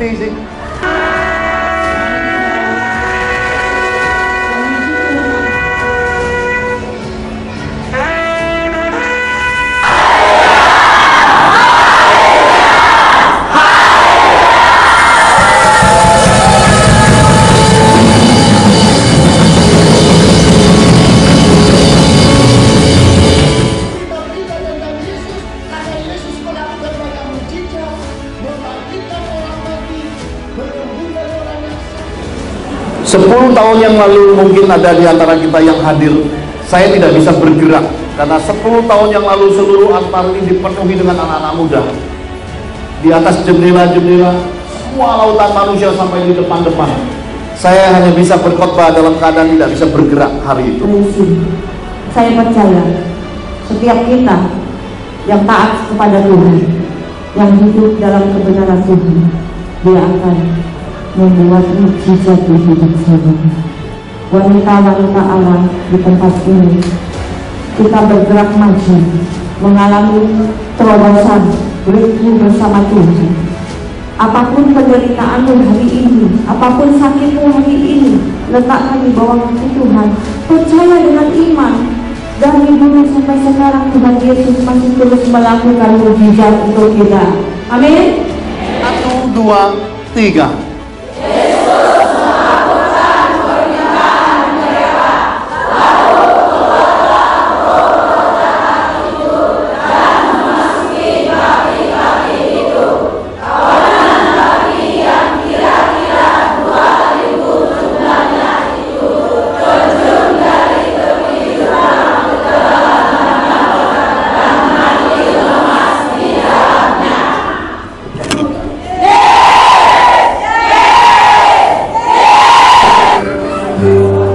ngerti sih. Sepuluh tahun yang lalu mungkin ada di antara kita yang hadir. Saya tidak bisa bergerak karena 10 tahun yang lalu seluruh altar ini dipenuhi dengan anak-anak muda. Di atas jendela-jendela, semua lautan manusia sampai di depan-depan. Saya hanya bisa berkhotbah dalam keadaan tidak bisa bergerak hari itu. Saya percaya setiap kita yang taat kepada Tuhan, yang hidup dalam kebenaran Tuhan, Dia akan membuat mukjizat di hidup saya. Wanita-wanita Allah di tempat ini, kita bergerak maju, mengalami terobosan, breakthrough bersama Tuhan. Apapun penderitaanmu hari ini, apapun sakitmu hari ini, letakkan di bawah kaki Tuhan. Percaya dengan iman. Dari dulu sampai sekarang Tuhan Yesus masih terus melakukan mukjizat untuk kita. Amin. 1, 2, 3.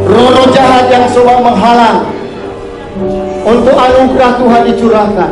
Roh-roh jahat yang coba menghalang untuk anugerah Tuhan dicurahkan.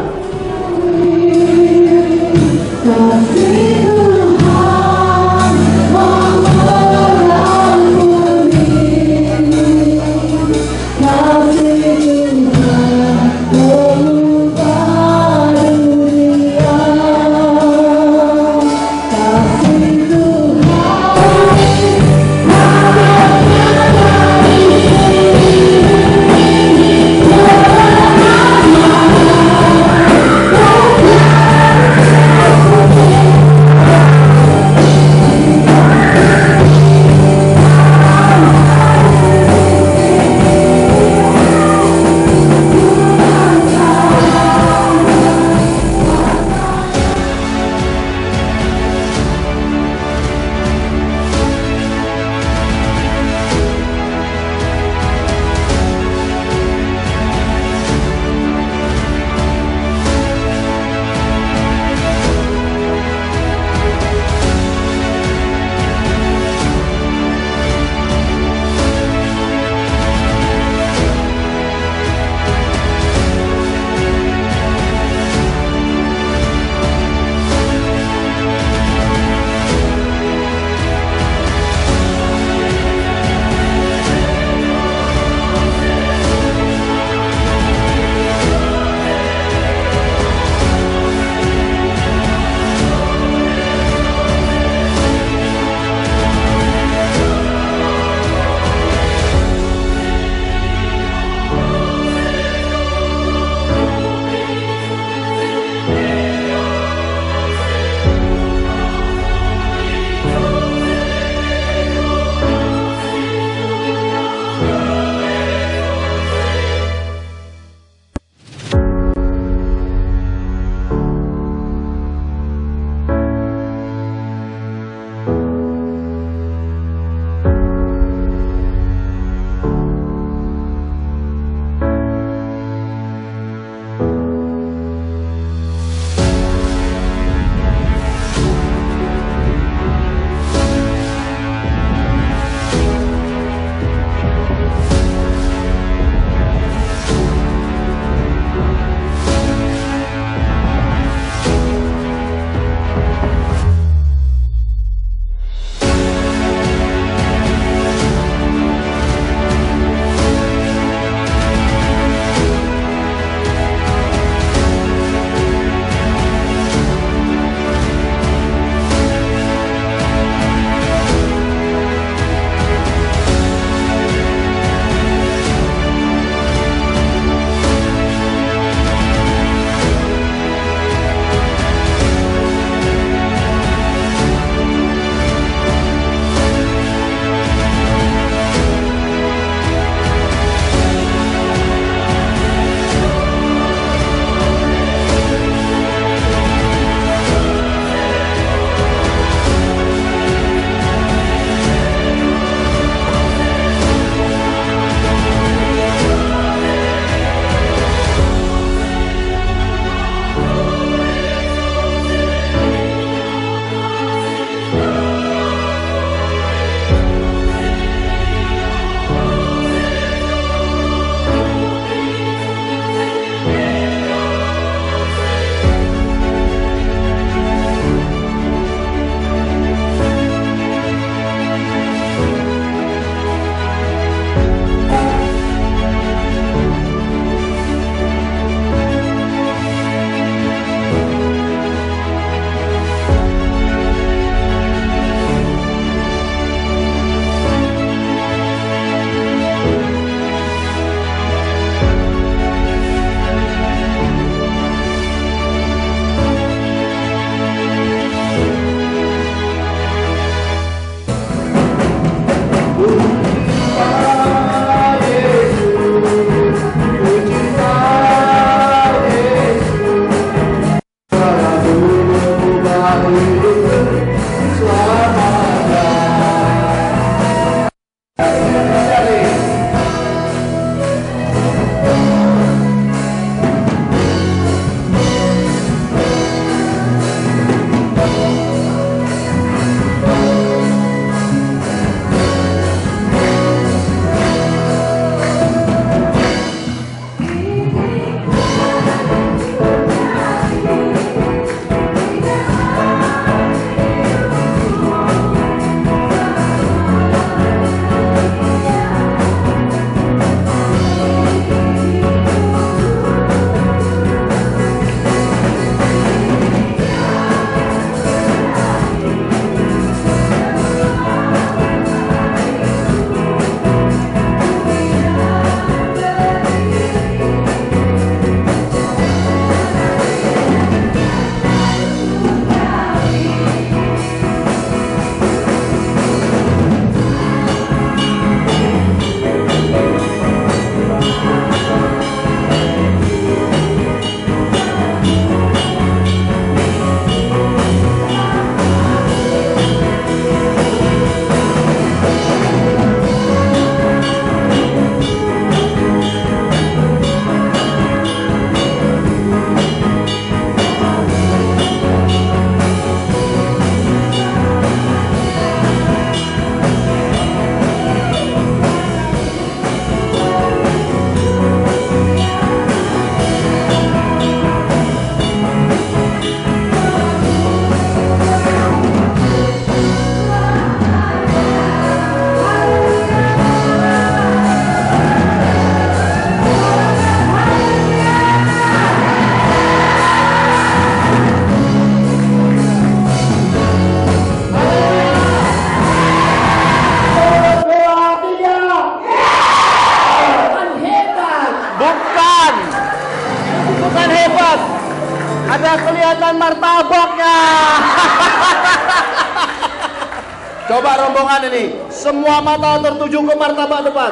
Coba rombongan ini, semua mata tertuju ke martabak depan.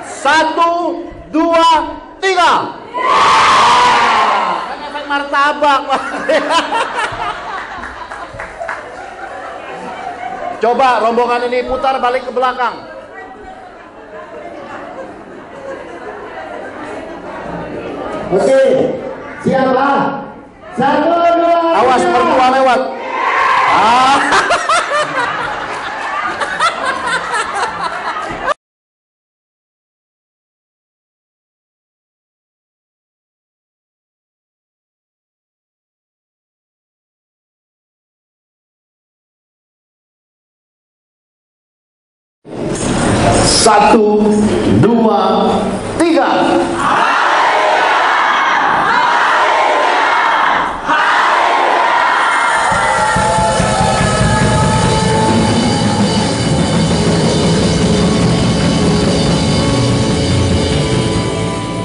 1, 2, 3. Kan efek martabak. Coba rombongan ini putar balik ke belakang. Oke, siapa? 1, 2, Awas mertua lewat. Satu, dua, tiga.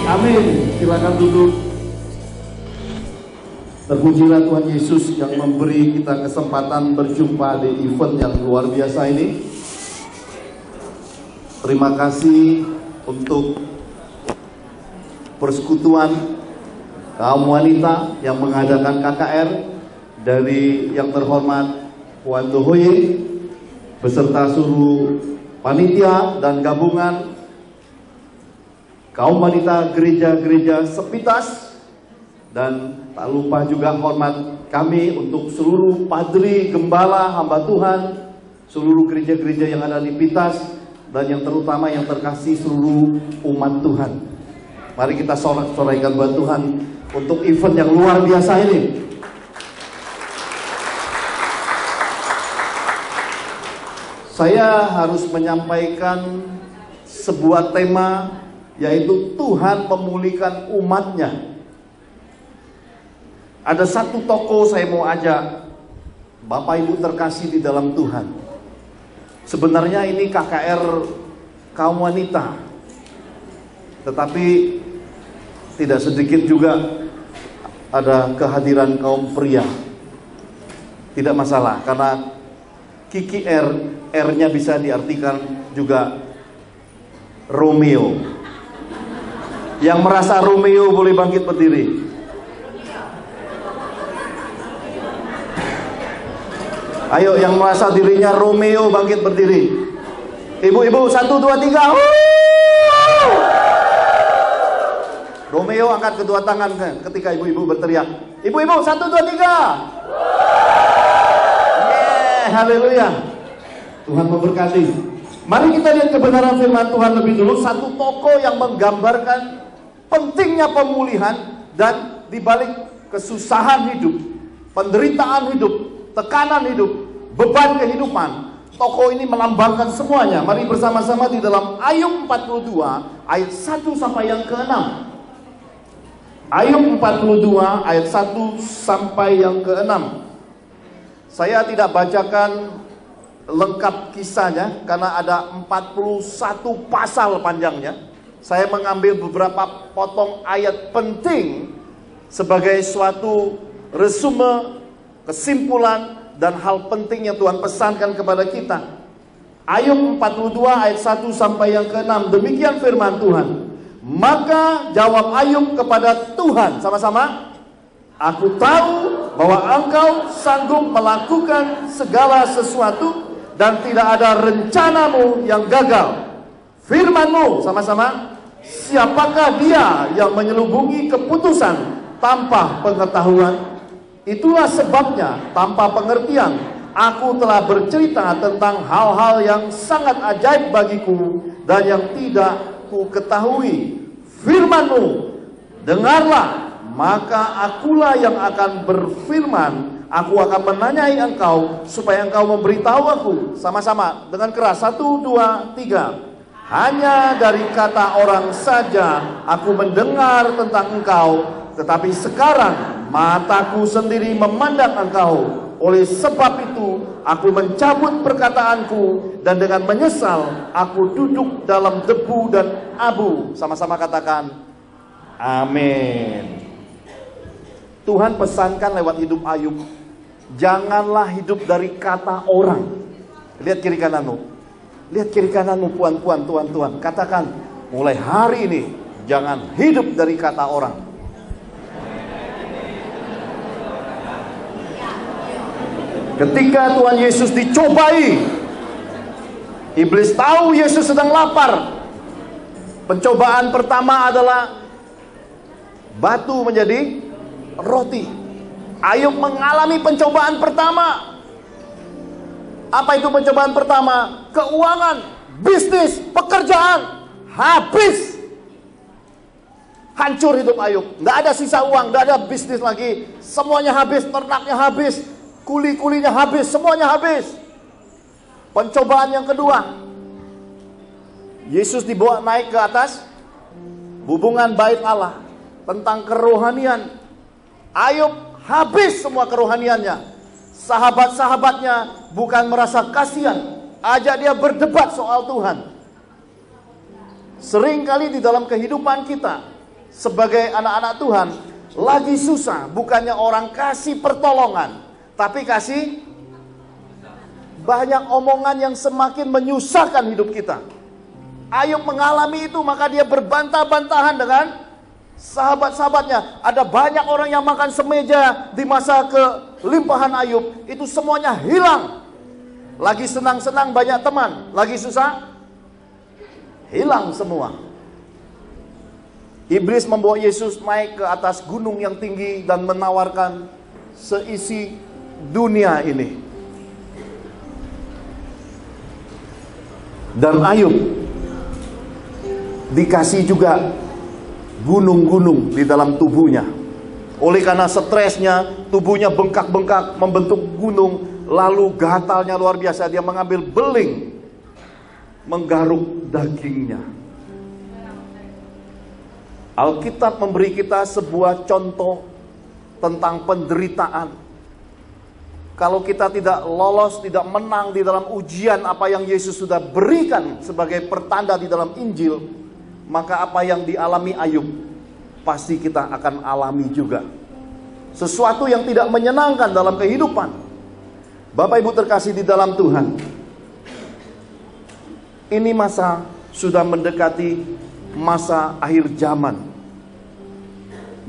Amin. Silakan duduk. Terpujilah Tuhan Yesus yang memberi kita kesempatan berjumpa di event yang luar biasa ini. Terima kasih untuk persekutuan kaum wanita yang mengadakan KKR dari yang terhormat Puan Dohoye beserta seluruh panitia dan gabungan kaum wanita gereja-gereja Sepitas, dan tak lupa juga hormat kami untuk seluruh padri, gembala, hamba Tuhan, seluruh gereja-gereja yang ada di Pitas, dan yang terutama yang terkasih seluruh umat Tuhan. Mari kita sorak-sorai buat Tuhan untuk event yang luar biasa ini. Saya harus menyampaikan sebuah tema, yaitu Tuhan memulihkan umatnya. Ada satu tokoh saya mau ajak Bapak Ibu terkasih di dalam Tuhan. Sebenarnya ini KKR kaum wanita, tetapi tidak sedikit juga ada kehadiran kaum pria. Tidak masalah, karena Kiki R-nya bisa diartikan juga Romeo. Yang merasa Romeo boleh bangkit berdiri. Ayo, yang merasa dirinya Romeo bangkit berdiri. Ibu-ibu, 1, 2, 3. Romeo angkat kedua tangan ketika ibu-ibu berteriak. Ibu-ibu, 1, 2, 3. Haleluya. Tuhan memberkati. Mari kita lihat kebenaran firman Tuhan lebih dulu. Satu tokoh yang menggambarkan pentingnya pemulihan dan dibalik kesusahan hidup, penderitaan hidup, tekanan hidup, beban kehidupan. Tokoh ini melambangkan semuanya. Mari bersama-sama di dalam Ayub 42 ayat 1 sampai yang ke-6. Ayub 42 ayat 1 sampai yang ke-6. Saya tidak bacakan lengkap kisahnya karena ada 41 pasal panjangnya. Saya mengambil beberapa potong ayat penting sebagai suatu resume, kesimpulan, dan hal penting yang Tuhan pesankan kepada kita. Ayub 42 ayat 1 sampai yang ke-6. Demikian firman Tuhan. Maka jawab Ayub kepada Tuhan, sama-sama, aku tahu bahwa engkau sanggup melakukan segala sesuatu dan tidak ada rencanamu yang gagal. Firman-Mu, sama-sama, siapakah dia yang menyelubungi keputusan tanpa pengetahuan? Itulah sebabnya tanpa pengertian aku telah bercerita tentang hal-hal yang sangat ajaib bagiku dan yang tidak ku ketahui. Firman-Mu, dengarlah, maka akulah yang akan berfirman. Aku akan menanyai engkau supaya engkau memberitahu aku. Sama-sama dengan keras, 1, 2, 3. Hanya dari kata orang saja aku mendengar tentang engkau, tetapi sekarang mataku sendiri memandang engkau. Oleh sebab itu aku mencabut perkataanku dan dengan menyesal aku duduk dalam debu dan abu. Sama-sama katakan amin. Tuhan pesankan lewat hidup Ayub, janganlah hidup dari kata orang. Lihat kiri kananmu. Lihat kiri kananmu, puan-puan, tuan-tuan. Katakan, mulai hari ini jangan hidup dari kata orang. Ketika Tuhan Yesus dicobai, iblis tahu Yesus sedang lapar. Pencobaan pertama adalah batu menjadi roti. Ayub mengalami pencobaan pertama. Apa itu pencobaan pertama? Keuangan, bisnis, pekerjaan, habis. Hancur hidup Ayub. Nggak ada sisa uang, nggak ada bisnis lagi. Semuanya habis, ternaknya habis, kuli-kulinya habis, semuanya habis. Pencobaan yang kedua, Yesus dibawa naik ke atas hubungan bait Allah, tentang kerohanian. Ayub habis semua kerohaniannya. Sahabat-sahabatnya bukan merasa kasihan, ajak dia berdebat soal Tuhan. Seringkali di dalam kehidupan kita sebagai anak-anak Tuhan, lagi susah, bukannya orang kasih pertolongan, tapi kasih banyak omongan yang semakin menyusahkan hidup kita. Ayub mengalami itu, maka dia berbantah-bantahan dengan sahabat-sahabatnya. Ada banyak orang yang makan semeja di masa kelimpahan Ayub. Itu semuanya hilang. Lagi senang-senang banyak teman, lagi susah hilang semua. Iblis membawa Yesus naik ke atas gunung yang tinggi dan menawarkan seisi dunia ini. Dan Ayub dikasih juga gunung-gunung di dalam tubuhnya. Oleh karena stresnya, tubuhnya bengkak-bengkak, membentuk gunung, lalu gatalnya luar biasa. Dia mengambil beling, menggaruk dagingnya. Alkitab memberi kita sebuah contoh tentang penderitaan. Kalau kita tidak lolos, tidak menang di dalam ujian apa yang Yesus sudah berikan sebagai pertanda di dalam Injil, maka apa yang dialami Ayub pasti kita akan alami juga. Sesuatu yang tidak menyenangkan dalam kehidupan. Bapak Ibu terkasih di dalam Tuhan, ini masa sudah mendekati masa akhir zaman.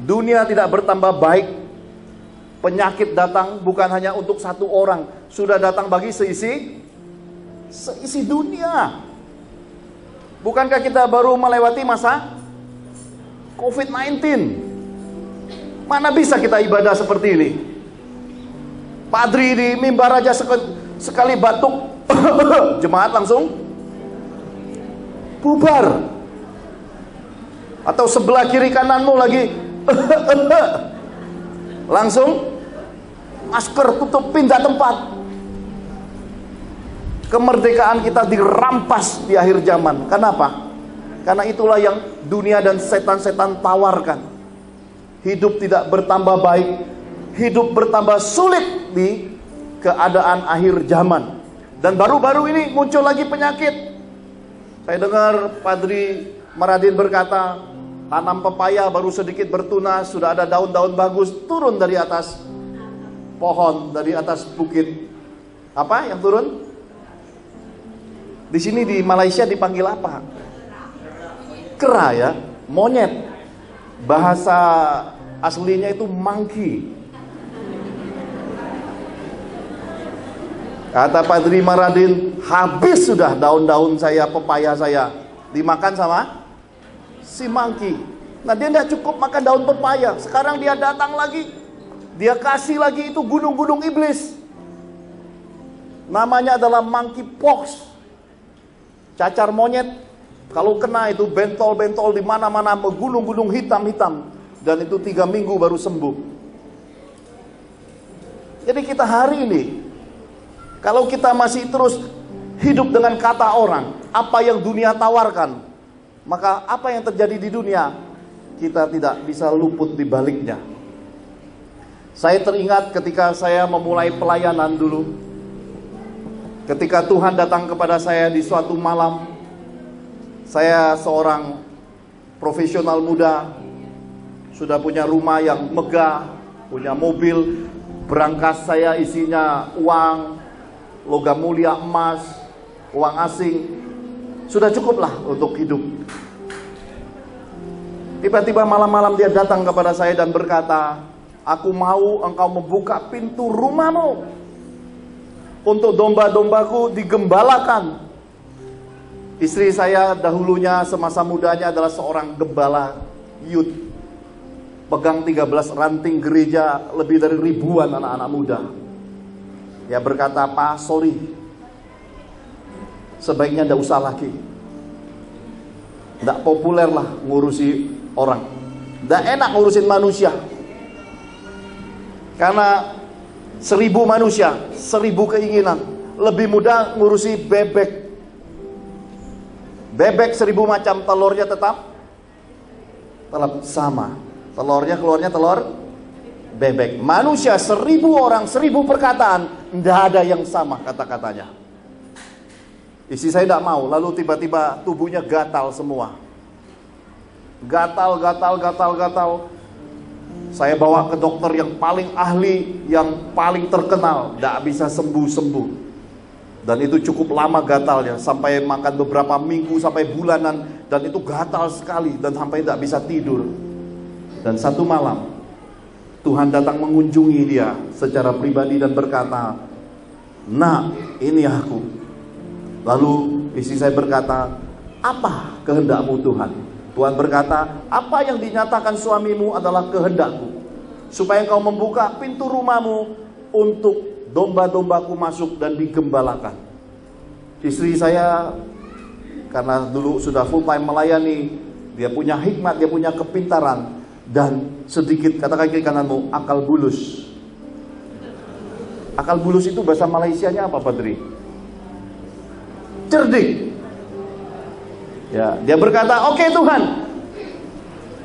Dunia tidak bertambah baik. Penyakit datang bukan hanya untuk satu orang, sudah datang bagi seisi dunia. Bukankah kita baru melewati masa COVID-19? Mana bisa kita ibadah seperti ini? Padri di mimbar aja sekali batuk, jemaat langsung bubar. Atau sebelah kiri kananmu lagi langsung masker tutup, pindah tempat. Kemerdekaan kita dirampas di akhir zaman. Kenapa? Karena itulah yang dunia dan setan-setan tawarkan. Hidup tidak bertambah baik, hidup bertambah sulit di keadaan akhir zaman. Dan baru-baru ini muncul lagi penyakit. Saya dengar Padri Maradin berkata, tanam pepaya baru sedikit bertunas, sudah ada daun-daun bagus turun dari atas pohon, dari atas bukit. Apa yang turun? Di sini di Malaysia dipanggil apa? Kera ya, monyet. Bahasa aslinya itu monkey. Kata Padri Maradin, habis sudah daun-daun saya, pepaya saya, dimakan sama si monkey. Nah dia tidak cukup makan daun pepaya, sekarang dia datang lagi, dia kasih lagi itu gunung-gunung iblis. Namanya adalah monkeypox. Cacar monyet, kalau kena itu bentol-bentol di mana-mana, gunung-gunung hitam-hitam, dan itu 3 minggu baru sembuh. Jadi kita hari ini, kalau kita masih terus hidup dengan kata orang, apa yang dunia tawarkan, maka apa yang terjadi di dunia, kita tidak bisa luput di baliknya. Saya teringat ketika saya memulai pelayanan dulu. Ketika Tuhan datang kepada saya di suatu malam, saya seorang profesional muda, sudah punya rumah yang megah, punya mobil, berangkas saya isinya uang, logam mulia, emas, uang asing, sudah cukuplah untuk hidup. Tiba-tiba malam-malam dia datang kepada saya dan berkata, aku mau engkau membuka pintu rumahmu untuk domba-dombaku digembalakan. Istri saya dahulunya semasa mudanya adalah seorang gembala youth, pegang 13 ranting gereja, lebih dari ribuan anak-anak muda. Dia berkata, Pak, sorry, sebaiknya tidak usah lagi. Tidak populer lah ngurusi orang, tidak enak ngurusin manusia. Karena 1000 manusia, 1000 keinginan, lebih mudah ngurusi bebek. Bebek 1000 macam, telurnya tetap sama. Telurnya keluarnya telur bebek. Manusia 1000 orang, 1000 perkataan, tidak ada yang sama kata-katanya. Istri saya tidak mau, lalu tiba-tiba tubuhnya gatal semua. Gatal. Saya bawa ke dokter yang paling ahli, yang paling terkenal, tidak bisa sembuh-sembuh. Dan itu cukup lama gatalnya, sampai makan beberapa minggu, sampai bulanan. Dan itu gatal sekali, dan sampai tidak bisa tidur. Dan satu malam, Tuhan datang mengunjungi dia secara pribadi dan berkata, "Nak, ini aku." Lalu istri saya berkata, "Apa kehendakmu Tuhan?" Tuhan berkata, "Apa yang dinyatakan suamimu adalah kehendakku, supaya engkau membuka pintu rumahmu untuk domba-dombaku masuk dan digembalakan." Istri saya, karena dulu sudah full time melayani, dia punya hikmat, dia punya kepintaran, dan sedikit, katakan kiri kananmu, akal bulus. Akal bulus itu bahasa Malaysianya apa, Padri? Cerdik. Ya, dia berkata, "Oke Tuhan,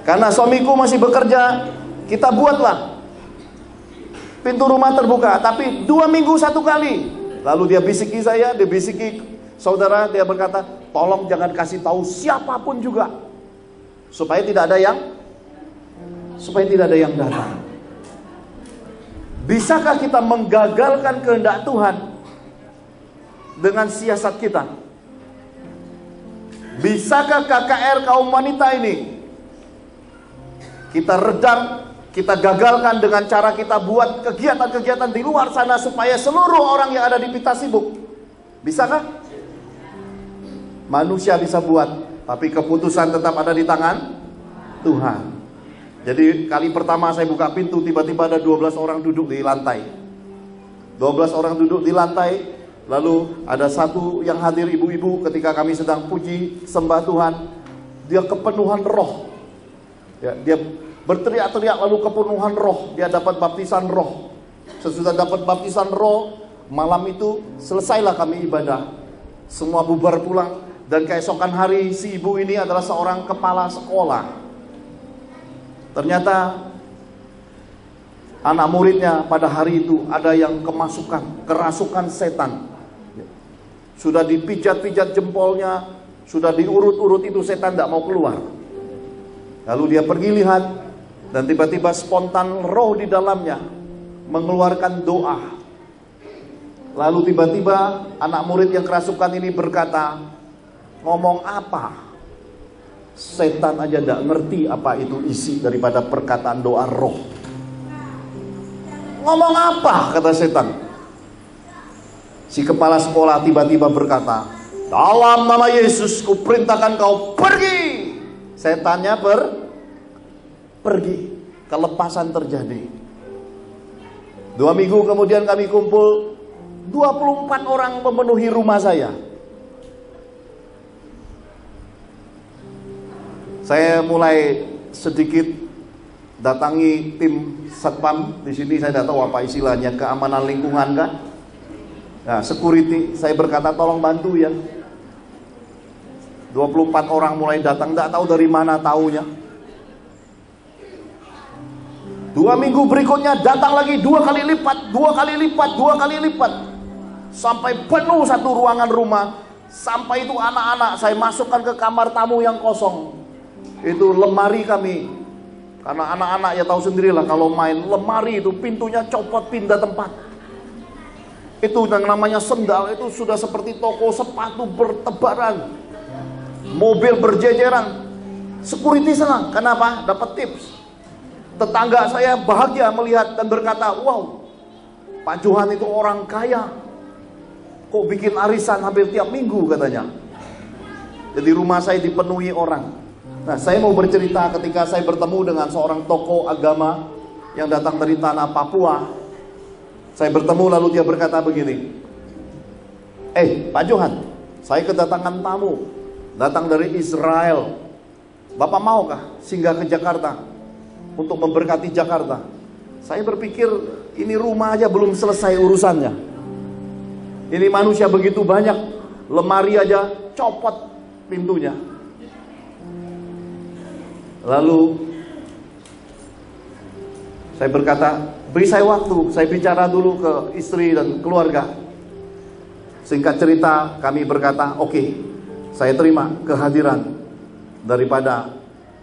karena suamiku masih bekerja, kita buatlah pintu rumah terbuka, tapi 2 minggu 1 kali." Lalu dia bisiki saya, dia bisiki saudara, dia berkata, "Tolong jangan kasih tahu siapapun juga, supaya tidak ada yang datang." Bisakah kita menggagalkan kehendak Tuhan dengan siasat kita? Bisakah KKR kaum wanita ini kita redam, kita gagalkan dengan cara kita buat kegiatan-kegiatan di luar sana supaya seluruh orang yang ada di Pita sibuk? Bisakah? Manusia bisa buat, tapi keputusan tetap ada di tangan Tuhan. Jadi kali pertama saya buka pintu, tiba-tiba ada 12 orang duduk di lantai. 12 orang duduk di lantai. Lalu ada satu yang hadir, ibu-ibu, ketika kami sedang puji sembah Tuhan, dia kepenuhan roh. Ya, dia berteriak-teriak lalu kepenuhan roh, dia dapat baptisan roh. Sesudah dapat baptisan roh, malam itu selesailah kami ibadah. Semua bubar pulang, dan keesokan hari si ibu ini adalah seorang kepala sekolah. Ternyata anak muridnya pada hari itu ada yang kerasukan setan. Sudah dipijat-pijat jempolnya, sudah diurut-urut, itu setan tidak mau keluar. Lalu dia pergi lihat, dan tiba-tiba spontan roh di dalamnya mengeluarkan doa. Lalu tiba-tiba anak murid yang kerasukan ini berkata, "Ngomong apa? Setan aja tidak ngerti apa itu isi daripada perkataan doa roh." "Ngomong apa?" kata setan. Si kepala sekolah tiba-tiba berkata, "Dalam nama Yesus kuperintahkan kau pergi." Setannya pergi. Kelepasan terjadi. 2 minggu kemudian kami kumpul, 24 orang memenuhi rumah saya. Saya mulai sedikit datangi tim satpam. Di sini saya tidak tahu apa istilahnya, keamanan lingkungan kah? Nah, security. Saya berkata, "Tolong bantu ya." 24 orang mulai datang, tidak tahu dari mana taunya. 2 minggu berikutnya datang lagi 2 kali lipat, sampai penuh satu ruangan rumah. Sampai itu anak-anak saya masukkan ke kamar tamu yang kosong. Itu lemari kami, karena anak-anak ya tahu sendirilah kalau main lemari itu pintunya copot, pindah tempat. Itu yang namanya sendal itu sudah seperti toko sepatu bertebaran, mobil berjejeran. Security senang, kenapa? Dapat tips. Tetangga saya bahagia melihat dan berkata, wow, Pak Johan itu orang kaya, kok bikin arisan hampir tiap minggu katanya. Jadi rumah saya dipenuhi orang. Nah, saya mau bercerita ketika saya bertemu dengan seorang tokoh agama yang datang dari tanah Papua. Saya bertemu lalu dia berkata begini, Pak Johan, saya kedatangan tamu, datang dari Israel. Bapak maukah singgah ke Jakarta untuk memberkati Jakarta? Saya berpikir ini rumah aja belum selesai urusannya. Ini manusia begitu banyak, lemari aja copot pintunya. Lalu saya berkata, beri saya waktu, saya bicara dulu ke istri dan keluarga. Singkat cerita, kami berkata, oke, saya terima kehadiran daripada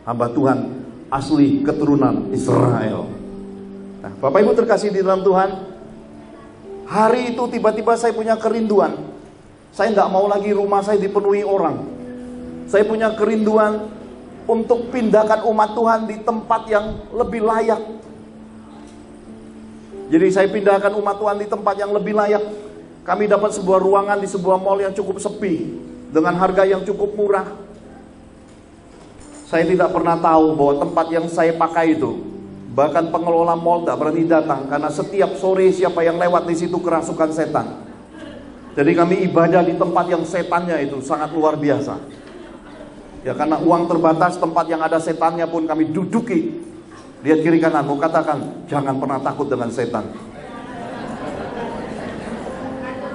hamba Tuhan asli keturunan Israel. Nah, Bapak Ibu terkasih di dalam Tuhan, hari itu tiba-tiba saya punya kerinduan. Saya nggak mau lagi rumah saya dipenuhi orang. Saya punya kerinduan untuk pindahkan umat Tuhan di tempat yang lebih layak. Jadi saya pindahkan umat Tuhan di tempat yang lebih layak. Kami dapat sebuah ruangan di sebuah mall yang cukup sepi, dengan harga yang cukup murah. Saya tidak pernah tahu bahwa tempat yang saya pakai itu, bahkan pengelola mall tidak berani datang, karena setiap sore siapa yang lewat di situ kerasukan setan. Jadi kami ibadah di tempat yang setannya itu sangat luar biasa. Ya karena uang terbatas, tempat yang ada setannya pun kami duduki. Lihat kiri kanan, mau katakan, jangan pernah takut dengan setan.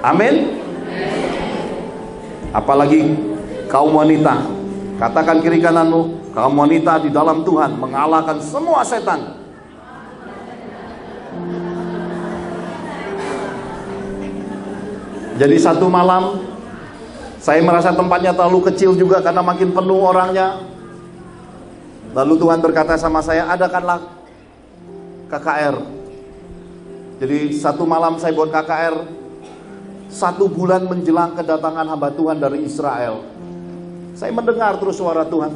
Amin. Apalagi kaum wanita, katakan kiri kananmu, kaum wanita di dalam Tuhan mengalahkan semua setan. Jadi satu malam, saya merasa tempatnya terlalu kecil juga karena makin penuh orangnya. Lalu Tuhan berkata sama saya, adakanlah KKR. Jadi satu malam saya buat KKR, 1 bulan menjelang kedatangan hamba Tuhan dari Israel. Saya mendengar terus suara Tuhan.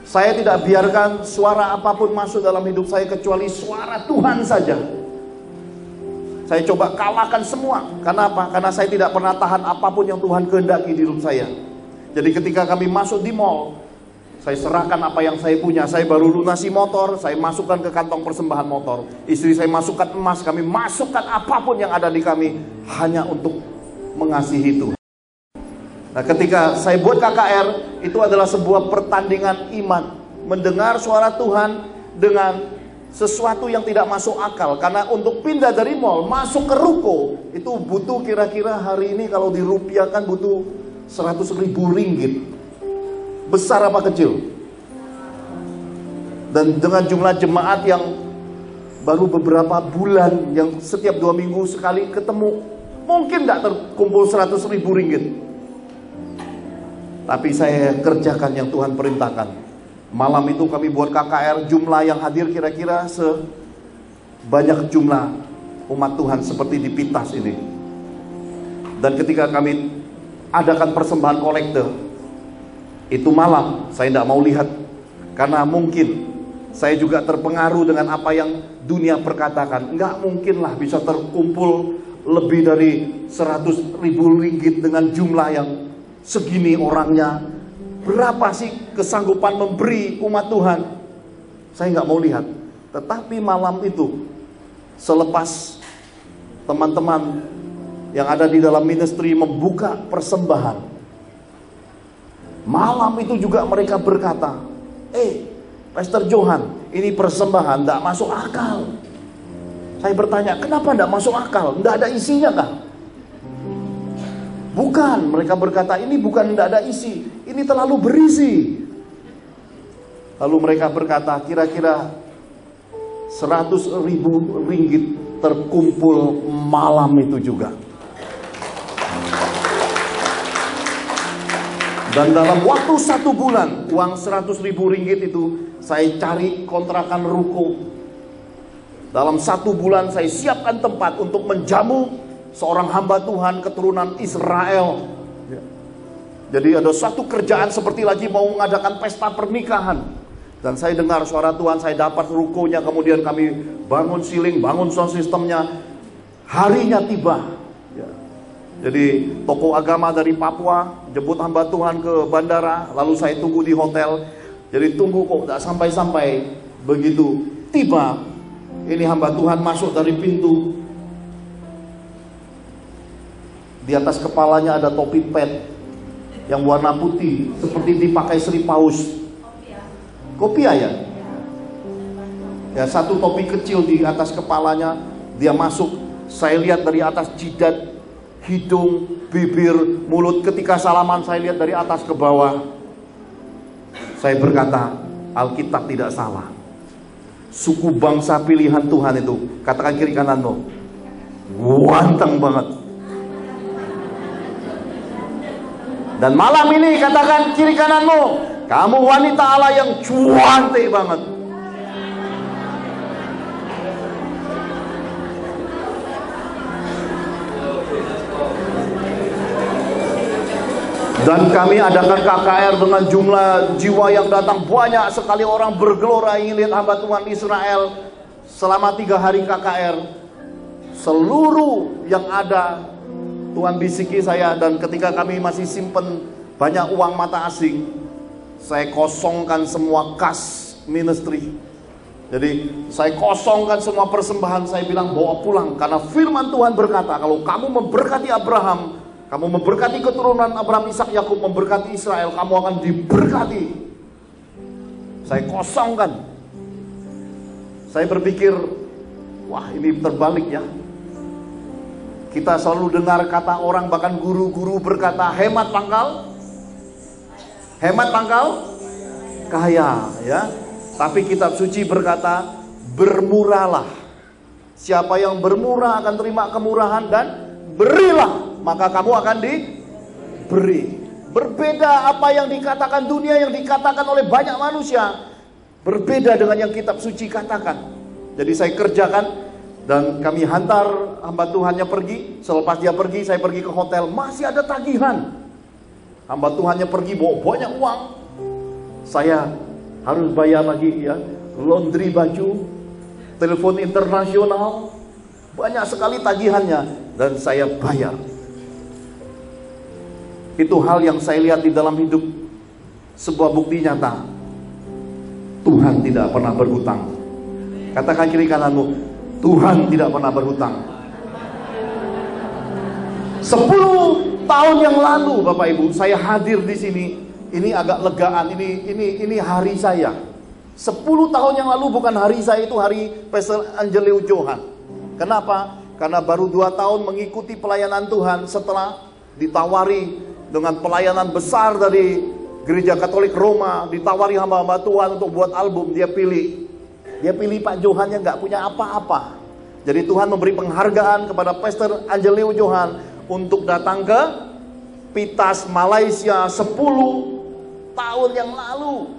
Saya tidak biarkan suara apapun masuk dalam hidup saya kecuali suara Tuhan saja. Saya coba kalahkan semua. Kenapa? Karena saya tidak pernah tahan apapun yang Tuhan kehendaki di hidup saya. Jadi ketika kami masuk di mall, saya serahkan apa yang saya punya. Saya baru lunasi motor, saya masukkan ke kantong persembahan motor. Istri saya masukkan emas, kami masukkan apapun yang ada di kami hanya untuk mengasihi Tuhan. Nah, ketika saya buat KKR, itu adalah sebuah pertandingan iman. Mendengar suara Tuhan dengan sesuatu yang tidak masuk akal. Karena untuk pindah dari mall, masuk ke ruko, itu butuh kira-kira hari ini kalau dirupiahkan butuh 100.000 ringgit. Besar apa kecil? Dan dengan jumlah jemaat yang baru beberapa bulan, yang setiap 2 minggu sekali ketemu, mungkin tidak terkumpul 100.000 ringgit. Tapi saya kerjakan yang Tuhan perintahkan. Malam itu kami buat KKR, jumlah yang hadir kira-kira sebanyak jumlah umat Tuhan seperti di Pintas ini. Dan ketika kami adakan persembahan kolekte, itu malam saya tidak mau lihat, karena mungkin saya juga terpengaruh dengan apa yang dunia perkatakan. Enggak mungkinlah bisa terkumpul lebih dari 100.000 ringgit dengan jumlah yang segini orangnya. Berapa sih kesanggupan memberi umat Tuhan? Saya nggak mau lihat. Tetapi malam itu, selepas teman-teman yang ada di dalam ministry membuka persembahan, malam itu juga mereka berkata, Pastor Johan, ini persembahan tidak masuk akal. Saya bertanya, kenapa tidak masuk akal? Tidak ada isinya kah? Bukan, mereka berkata, ini bukan tidak ada isi, ini terlalu berisi. Lalu mereka berkata, kira-kira 100.000 ringgit terkumpul malam itu juga. Dan dalam waktu 1 bulan, uang 100.000 ringgit itu saya cari kontrakan ruko. Dalam 1 bulan saya siapkan tempat untuk menjamu seorang hamba Tuhan keturunan Israel. Jadi ada satu kerjaan seperti lagi mau mengadakan pesta pernikahan. Dan saya dengar suara Tuhan, saya dapat rukonya, kemudian kami bangun ceiling, bangun sound systemnya. Harinya tiba. Jadi tokoh agama dari Papua jemput hamba Tuhan ke bandara, lalu saya tunggu di hotel. Jadi tunggu kok tidak sampai-sampai. Begitu tiba, ini hamba Tuhan masuk dari pintu. Di atas kepalanya ada topi pet yang warna putih seperti dipakai Sri Paus. Kopiah ya? Ya, satu topi kecil di atas kepalanya. Dia masuk, saya lihat dari atas jidat, hidung, bibir, mulut. Ketika salaman saya lihat dari atas ke bawah. Saya berkata, Alkitab tidak salah. Suku bangsa pilihan Tuhan itu, katakan kiri kananmu, ganteng banget. Dan malam ini katakan kiri kananmu, kamu wanita Allah yang cantik banget. Dan kami adakan KKR dengan jumlah jiwa yang datang banyak sekali, orang bergelora ingin lihat hamba Tuhan Israel. Selama 3 hari KKR, seluruh yang ada Tuhan bisiki saya, dan ketika kami masih simpen banyak uang mata asing, saya kosongkan semua kas ministry. Jadi saya kosongkan semua persembahan, saya bilang bawa pulang. Karena firman Tuhan berkata, kalau kamu memberkati Abraham, kamu memberkati keturunan Abraham, Ishak, Yakub, memberkati Israel, kamu akan diberkati. Saya kosongkan. Saya berpikir, wah ini terbalik ya. Kita selalu dengar kata orang, bahkan guru-guru berkata, hemat pangkal kaya, ya. Tapi kitab suci berkata, bermurahlah. Siapa yang bermurah akan terima kemurahan, dan berilah, maka kamu akan diberi. Berbeda apa yang dikatakan dunia, yang dikatakan oleh banyak manusia, berbeda dengan yang kitab suci katakan. Jadi saya kerjakan. Dan kami hantar hamba Tuhannya pergi. Selepas dia pergi, saya pergi ke hotel, masih ada tagihan. Hamba Tuhannya pergi bawa banyak uang. Saya harus bayar lagi ya, laundry baju, telepon internasional, banyak sekali tagihannya, dan saya bayar. Itu hal yang saya lihat di dalam hidup. Sebuah bukti nyata, Tuhan tidak pernah berhutang. Katakan kiri kananmu, Tuhan tidak pernah berhutang. 10 tahun yang lalu Bapak Ibu, saya hadir di sini. Ini agak legaan, ini hari saya. 10 tahun yang lalu bukan hari saya, itu hari Pastor Angeleo Johan. Kenapa? Karena baru 2 tahun mengikuti pelayanan Tuhan setelah ditawari dengan pelayanan besar dari Gereja Katolik Roma, ditawari hamba-hamba Tuhan untuk buat album, dia pilih Pak Johan yang nggak punya apa-apa. Jadi Tuhan memberi penghargaan kepada Pastor Angeleo Johan untuk datang ke Pitas, Malaysia 10 tahun yang lalu.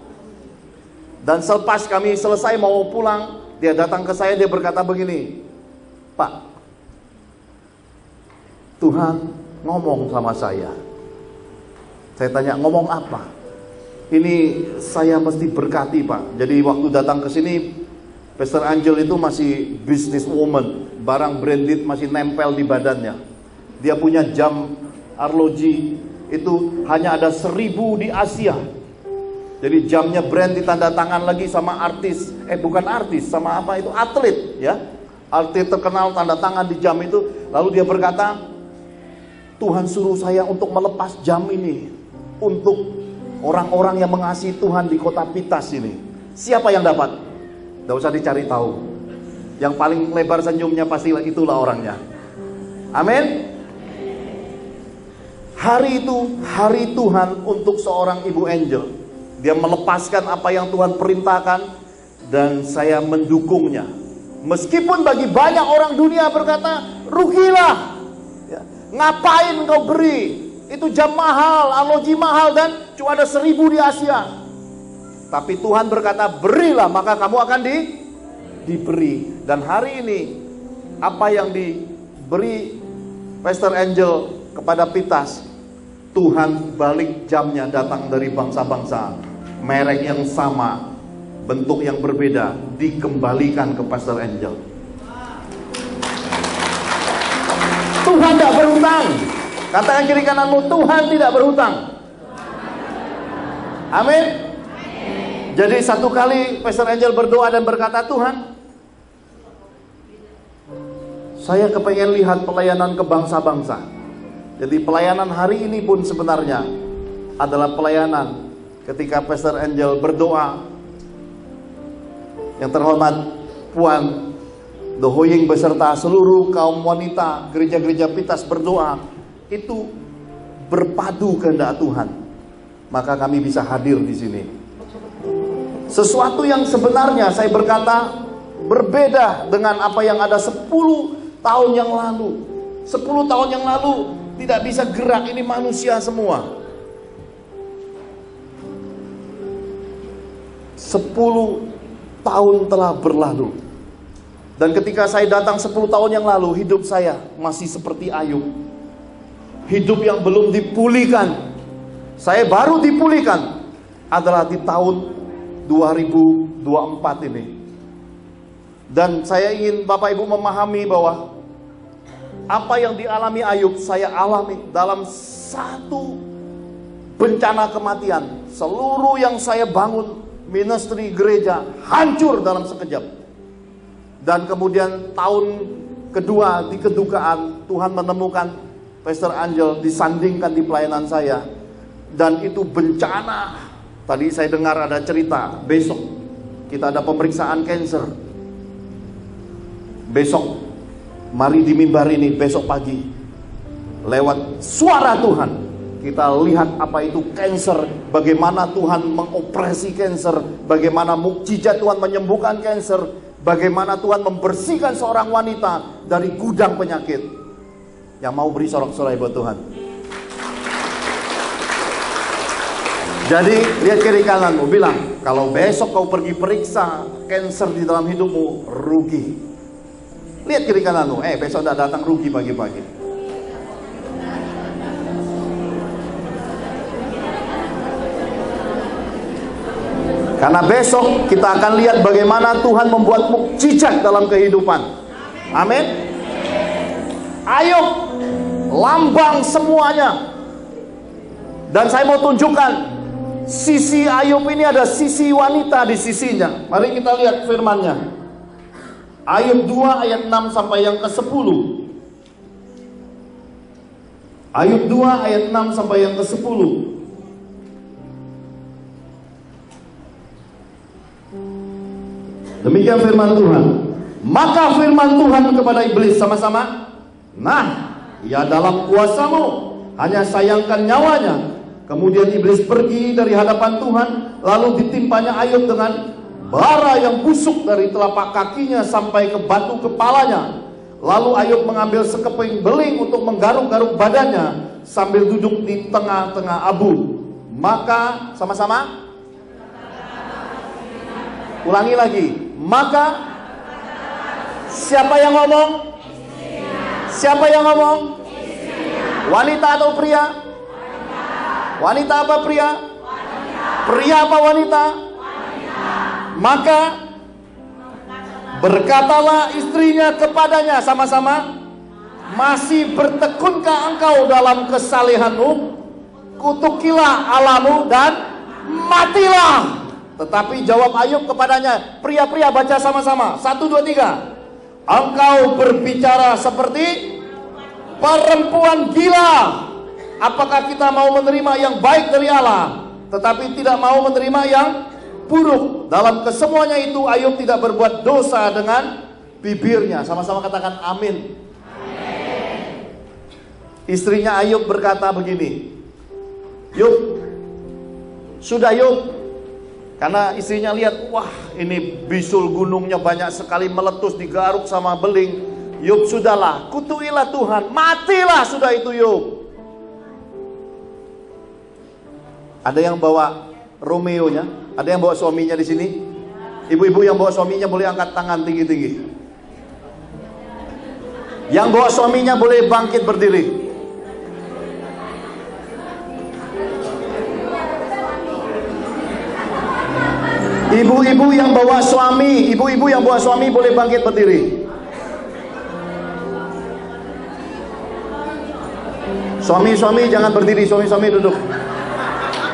Dan selepas kami selesai mau pulang, dia datang ke saya, dia berkata begini, Pak, Tuhan ngomong sama saya. Saya tanya, ngomong apa? Ini saya mesti berkati Pak. Jadi waktu datang ke sini, Pastor Angel itu masih business woman, barang branded masih nempel di badannya. Dia punya jam arloji, itu hanya ada 1000 di Asia. Jadi jamnya brand ditanda tangan lagi sama artis, bukan artis, sama apa itu, atlet ya. Atlet terkenal tanda tangan di jam itu. Lalu dia berkata, Tuhan suruh saya untuk melepas jam ini untuk orang-orang yang mengasihi Tuhan di kota Pitas ini. Siapa yang dapat? Tidak usah dicari tahu. Yang paling lebar senyumnya pasti itulah orangnya. Amin. Hari itu hari Tuhan untuk seorang Ibu Angel. Dia melepaskan apa yang Tuhan perintahkan, dan saya mendukungnya. Meskipun bagi banyak orang dunia berkata, rugilah ya, ngapain kau beri, itu jam mahal, arloji mahal, dan cuma ada 1000 di Asia. Tapi Tuhan berkata, berilah, maka kamu akan diberi. Dan hari ini apa yang diberi Pastor Angel kepada Pitas, Tuhan balik jamnya datang dari bangsa-bangsa, merek yang sama, bentuk yang berbeda, dikembalikan ke Pastor Angel. Tuhan tidak berhutang. Katakan kiri kananmu, Tuhan tidak berhutang. Amin. Jadi satu kali Pastor Angel berdoa dan berkata, Tuhan, saya kepengen lihat pelayanan ke bangsa-bangsa. Jadi pelayanan hari ini pun sebenarnya adalah pelayanan ketika Pastor Angel berdoa. Yang terhormat Puan Dohoying beserta seluruh kaum wanita gereja-gereja Pitas berdoa, itu berpadu kehendak Tuhan. Maka kami bisa hadir di sini. Sesuatu yang sebenarnya saya berkata berbeda dengan apa yang ada 10 tahun yang lalu. 10 tahun yang lalu tidak bisa gerak, ini manusia semua. 10 tahun telah berlalu. Dan ketika saya datang 10 tahun yang lalu, hidup saya masih seperti Ayub. Hidup yang belum dipulihkan. Saya baru dipulihkan adalah di tahun 2024 ini. Dan saya ingin Bapak Ibu memahami bahwa apa yang dialami Ayub, saya alami dalam satu bencana kematian. Seluruh yang saya bangun, ministry gereja, hancur dalam sekejap. Dan kemudian tahun kedua di kedukaan, Tuhan menemukan Pastor Angel disandingkan di pelayanan saya. Dan itu bencana. Tadi saya dengar ada cerita, besok kita ada pemeriksaan kanker. Besok, mari di mimbar ini besok pagi, lewat suara Tuhan, kita lihat apa itu kanker, bagaimana Tuhan mengoperasi kanker, bagaimana mukjizat Tuhan menyembuhkan kanker, bagaimana Tuhan membersihkan seorang wanita dari gudang penyakit. Yang mau beri sorak-sorai buat Tuhan. Jadi lihat kiri kananmu, bilang, kalau besok kau pergi periksa kanker di dalam hidupmu, rugi. Lihat kiri kananmu, besok tidak datang, rugi pagi-pagi. Karena besok kita akan lihat bagaimana Tuhan membuat mukjizat dalam kehidupan. Amin. Ayub lambang semuanya. Dan saya mau tunjukkan sisi Ayub ini, ada sisi wanita di sisinya. Mari kita lihat firman-Nya. Ayub 2 ayat 6 sampai yang ke-10. Ayub 2 ayat 6 sampai yang ke-10. Demikian firman Tuhan. Maka firman Tuhan kepada iblis, sama-sama, nah, ia dalam kuasamu, hanya sayangkan nyawanya. Kemudian iblis pergi dari hadapan Tuhan, lalu ditimpanya Ayub dengan bara yang busuk dari telapak kakinya sampai ke batu kepalanya. Lalu Ayub mengambil sekeping beling untuk menggaruk-garuk badannya sambil duduk di tengah-tengah abu. Maka, sama-sama, ulangi lagi. Maka siapa yang ngomong? Siapa yang ngomong? Wanita atau pria? Wanita apa pria? Pria apa wanita? Maka berkatalah istrinya kepadanya, sama-sama, masih bertekunkah engkau dalam kesalehanmu? Kutukilah Allahmu dan matilah. Tetapi jawab Ayub kepadanya, pria-pria baca sama-sama, 1, 2, 3. Engkau berbicara seperti perempuan gila. Apakah kita mau menerima yang baik dari Allah, tetapi tidak mau menerima yang buruk? Dalam kesemuanya itu Ayub tidak berbuat dosa dengan bibirnya. Sama-sama katakan amin. Amin. Istrinya Ayub berkata begini, Yub, sudah Yub. Karena istrinya lihat, wah ini bisul gunungnya banyak sekali meletus, digaruk sama beling. Yub, sudahlah, kutuilah Tuhan, matilah sudah itu Yub. Ada yang bawa Romeo-nya? Ada yang bawa suaminya di sini? Ibu-ibu yang bawa suaminya boleh angkat tangan tinggi-tinggi. Yang bawa suaminya boleh bangkit berdiri. Ibu-ibu yang bawa suami, ibu-ibu yang bawa suami boleh bangkit berdiri. Suami-suami jangan berdiri, suami-suami duduk.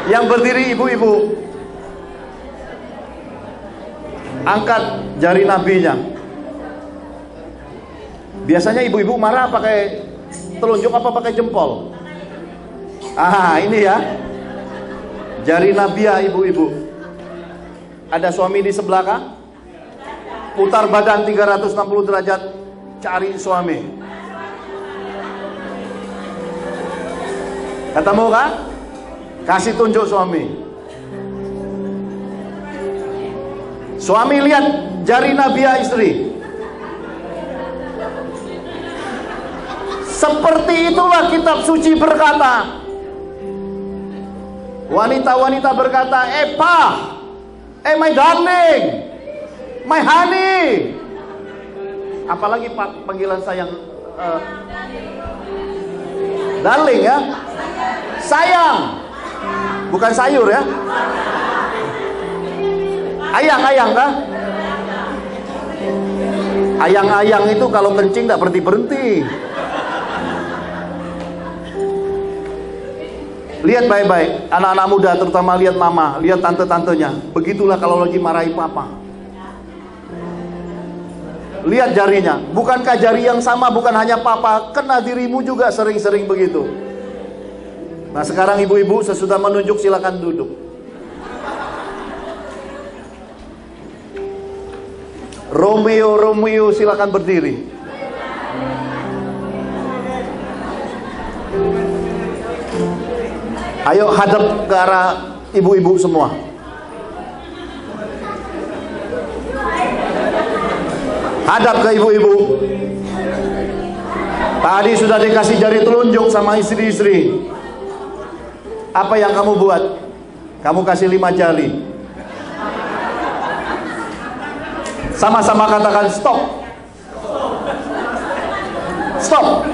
Yang berdiri ibu-ibu, angkat jari nabinya. Biasanya ibu-ibu marah pakai telunjuk apa pakai jempol? Ini ya, jari nabiah ibu-ibu. Ada suami di sebelah kah? Putar badan 360 derajat, cari suami. Ketemu kah? Kasih tunjuk suami. Suami lihat jari nabiah istri. Seperti itulah kitab suci berkata. Wanita-wanita berkata, my darling, my honey. Apalagi panggilan sayang, darling ya, sayang, bukan sayur ya. Ayang-ayang kah? Ayang-ayang itu kalau kencing tidak berhenti-berhenti. Lihat baik-baik, anak-anak muda terutama lihat mama, lihat tante-tantenya. Begitulah kalau lagi marahi papa. Lihat jarinya, bukankah jari yang sama bukan hanya papa, kena dirimu juga sering-sering begitu. Nah sekarang ibu-ibu sesudah menunjuk silakan duduk. Romeo silakan berdiri. Ayo hadap ke arah ibu-ibu semua. Hadap ke ibu-ibu. Tadi sudah dikasih jari telunjuk sama istri-istri. Apa yang kamu buat? Kamu kasih 5 jari. Sama-sama katakan stop. Stop.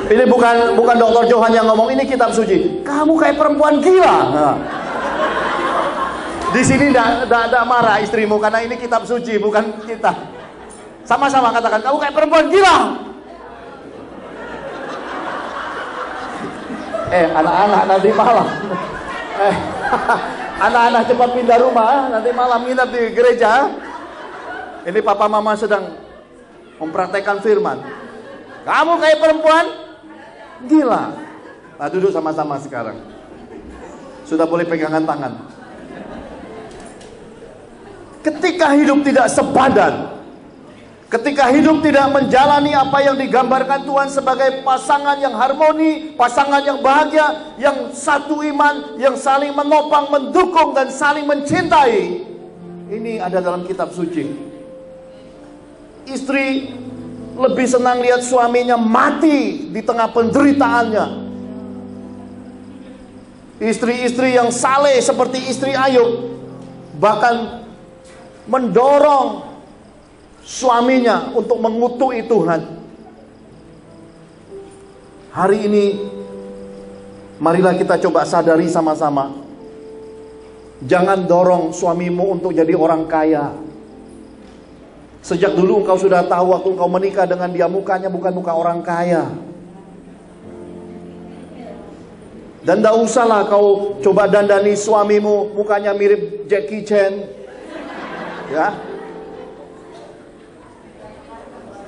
Ini bukan Dr. Johan yang ngomong, ini kitab suci. Kamu kayak perempuan gila. Nah. Di sini tidak marah istrimu karena ini kitab suci, bukan kita. Sama-sama katakan, kamu kayak perempuan gila. Anak-anak nanti malam. Anak-anak cepat pindah rumah, nanti malam nginap di gereja. Ini papa mama sedang mempraktekkan firman. Kamu kayak perempuan gila. Nah, duduk sama-sama sekarang. Sudah boleh pegangan tangan. Ketika hidup tidak sepadan, ketika hidup tidak menjalani apa yang digambarkan Tuhan sebagai pasangan yang harmoni, pasangan yang bahagia, yang satu iman, yang saling menopang, mendukung, dan saling mencintai. Ini ada dalam kitab suci. Istri lebih senang lihat suaminya mati di tengah penderitaannya. Istri-istri yang saleh seperti istri Ayub bahkan mendorong suaminya untuk mengutuki Tuhan. Hari ini marilah kita coba sadari sama-sama. Jangan dorong suamimu untuk jadi orang kaya. Sejak dulu engkau sudah tahu waktu engkau menikah dengan dia, mukanya bukan muka orang kaya. Dan tidak usahlah kau coba dandani suamimu mukanya mirip Jackie Chan, ya.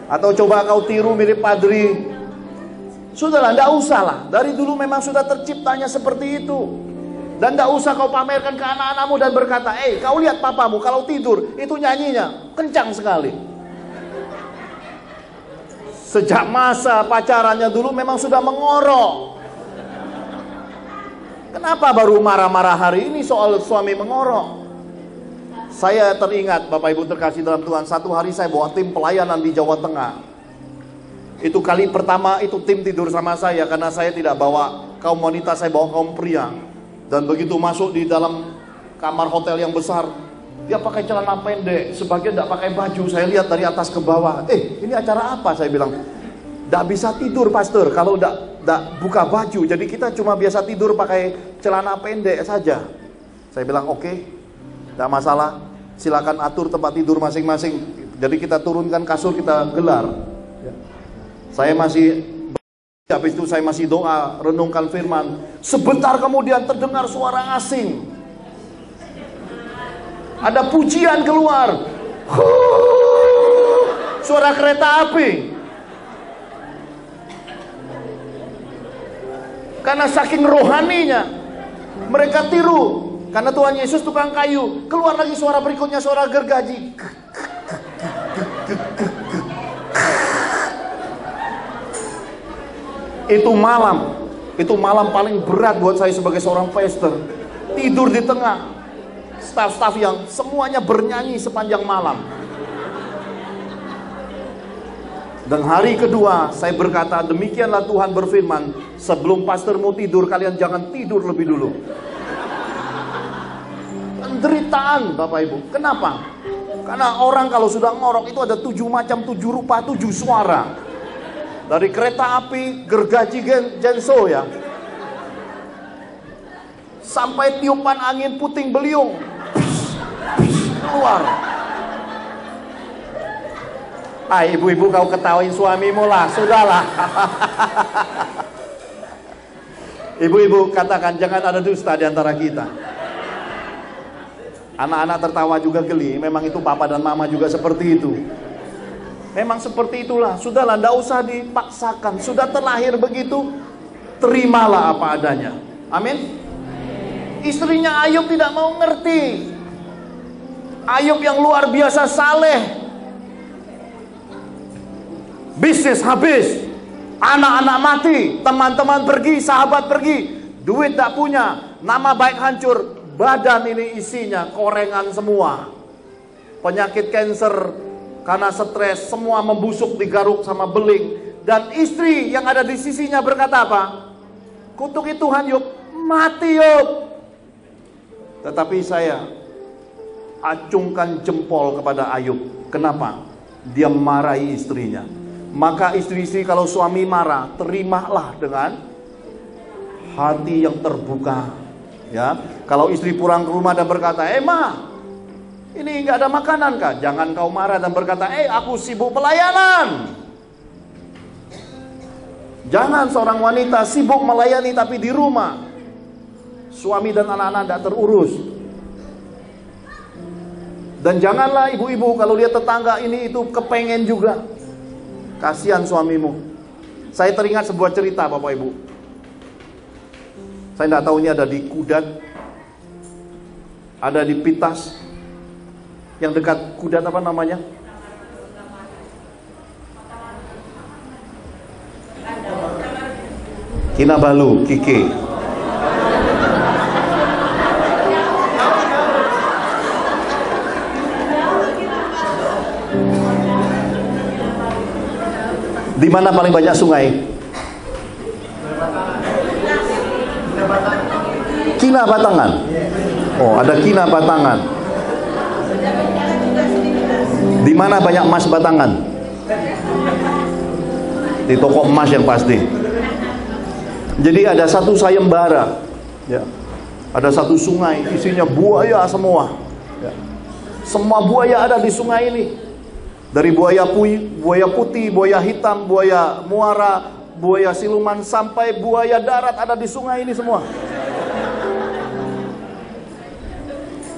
Atau coba kau tiru mirip Padri. Sudahlah, tidak usahlah. Dari dulu memang sudah terciptanya seperti itu. Dan tidak usah kau pamerkan ke anak-anakmu dan berkata, kau lihat papamu kalau tidur itu nyanyinya kencang sekali. Sejak masa pacarannya dulu memang sudah mengorok. Kenapa baru marah-marah hari ini soal suami mengorok? Saya teringat, Bapak Ibu terkasih dalam Tuhan, satu hari saya bawa tim pelayanan di Jawa Tengah. Itu kali pertama itu tim tidur sama saya, karena saya tidak bawa kaum wanita, saya bawa kaum pria. Dan begitu masuk di dalam kamar hotel yang besar, Dia pakai celana pendek, sebagian tidak pakai baju. Saya lihat dari atas ke bawah. Ini acara apa? Saya bilang, tidak bisa tidur pastor kalau tidak buka baju. Jadi kita cuma biasa tidur pakai celana pendek saja. Saya bilang oke, tidak masalah. Silakan atur tempat tidur masing-masing. Jadi kita turunkan kasur, kita gelar. Saya masih, habis itu saya masih doa, renungkan firman. Sebentar kemudian terdengar suara asing. Ada pujian keluar. Suara kereta api. Karena saking rohaninya, mereka tiru. Karena Tuhan Yesus tukang kayu. Keluar lagi suara berikutnya, suara gergaji. Itu malam paling berat buat saya sebagai seorang pastor. Tidur di tengah staf-staf yang semuanya bernyanyi sepanjang malam. Dan hari kedua saya berkata, demikianlah Tuhan berfirman, sebelum pastormu tidur, kalian jangan tidur lebih dulu. Penderitaan Bapak Ibu. Kenapa? Karena orang kalau sudah ngorok itu ada 7 macam, 7 rupa, 7 suara. Dari kereta api, gergaji genso ya, sampai tiupan angin puting beliung keluar. Ibu-ibu kau ketawain suamimu lah, sudahlah. Ibu-ibu katakan jangan ada dusta di antara kita. Anak-anak tertawa juga geli. Memang itu papa dan mama juga seperti itu. Memang seperti itulah. Sudahlah, tidak usah dipaksakan. Sudah terlahir begitu, terimalah apa adanya. Amin. Istrinya Ayub tidak mau ngerti. Ayub yang luar biasa saleh, bisnis habis, anak-anak mati, teman-teman pergi, sahabat pergi, duit tak punya, nama baik hancur, badan ini isinya korengan semua, penyakit kanker karena stres, semua membusuk, digaruk sama beling. Dan istri yang ada di sisinya berkata apa? Kutuki Tuhan Yub, mati Yub. Tetapi saya acungkan jempol kepada Ayub. Kenapa? Dia marahi istrinya. Maka istri-istri kalau suami marah, terimalah dengan hati yang terbuka. Ya, kalau istri pulang ke rumah dan berkata, Ma, ini nggak ada makanan kah? Jangan kau marah dan berkata, aku sibuk pelayanan. Jangan seorang wanita sibuk melayani tapi di rumah suami dan anak-anak tidak terurus. Dan janganlah ibu-ibu kalau lihat tetangga ini itu kepengen juga. Kasihan suamimu. Saya teringat sebuah cerita Bapak Ibu. Saya tidak tahu ini ada di Kudat, ada di Pitas, yang dekat Kudat apa namanya? Kinabalu, Kike. Di mana paling banyak sungai? Kina Batangan. Oh, ada Kina Batangan. Di mana banyak emas batangan? Di toko emas yang pasti. Jadi ada satu sayembara, ya. Ada satu sungai, isinya buaya semua. Ya. Semua buaya ada di sungai ini. Dari buaya putih, buaya hitam, buaya muara, buaya siluman, sampai buaya darat ada di sungai ini semua.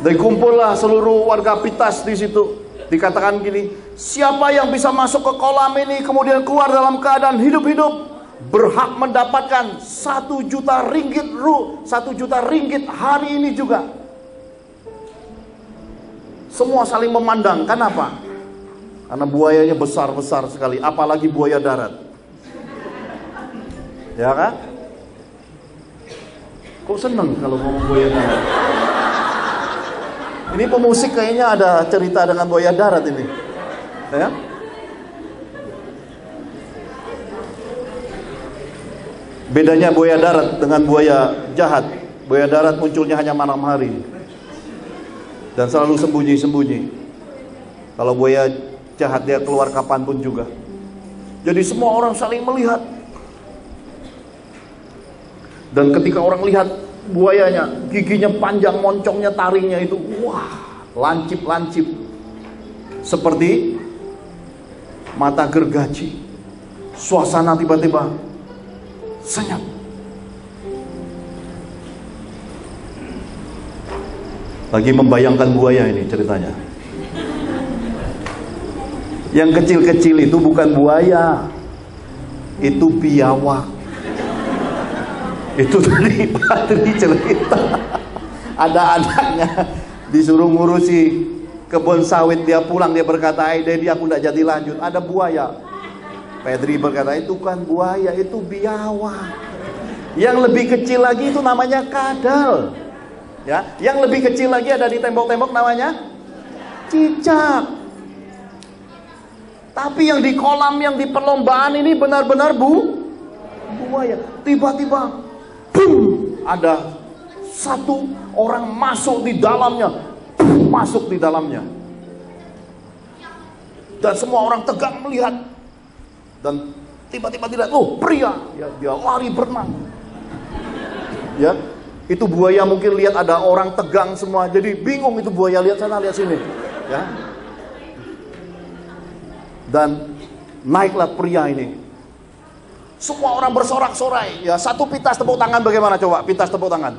Dan kumpullah seluruh warga Pitas di situ. Dikatakan gini, siapa yang bisa masuk ke kolam ini kemudian keluar dalam keadaan hidup-hidup, berhak mendapatkan 1 juta ringgit 1 juta ringgit hari ini juga. Semua saling memandang. Kenapa? Karena buayanya besar-besar sekali, apalagi buaya darat. Ya kan? Kok seneng kalau ngomong buaya darat? Ini pemusik kayaknya ada cerita dengan buaya darat ini. Ya? Bedanya buaya darat dengan buaya jahat. Buaya darat munculnya hanya malam hari. Dan selalu sembunyi-sembunyi. Kalau buaya jahat dia keluar kapanpun juga. Jadi semua orang saling melihat. Dan ketika orang lihat buayanya, giginya panjang, moncongnya, taringnya itu, wah, lancip-lancip. Seperti mata gergaji. Suasana tiba-tiba senyap. Lagi membayangkan buaya ini ceritanya. Yang kecil-kecil itu bukan buaya, itu biawak. Itu tadi Patri cerita. Ada anaknya disuruh ngurusi kebun sawit, dia pulang dia berkata, Daddy aku tidak jadi lanjut, ada buaya. Pedri berkata, itu kan buaya, itu biawak. Yang lebih kecil lagi itu namanya kadal. Ya, yang lebih kecil lagi ada di tembok-tembok namanya cicak. Tapi yang di kolam, yang di perlombaan ini benar-benar buaya. Tiba-tiba, boom, ada satu orang masuk di dalamnya, masuk di dalamnya. Dan semua orang tegang melihat. Dan tiba-tiba tidak, oh pria, ya, dia lari berenang. Ya. Itu buaya mungkin lihat ada orang tegang semua, jadi bingung itu buaya, lihat sana lihat sini, ya. Dan naiklah pria ini. Semua orang bersorak-sorai, ya. Satu pintas tepuk tangan, bagaimana coba? Pintas tepuk tangan.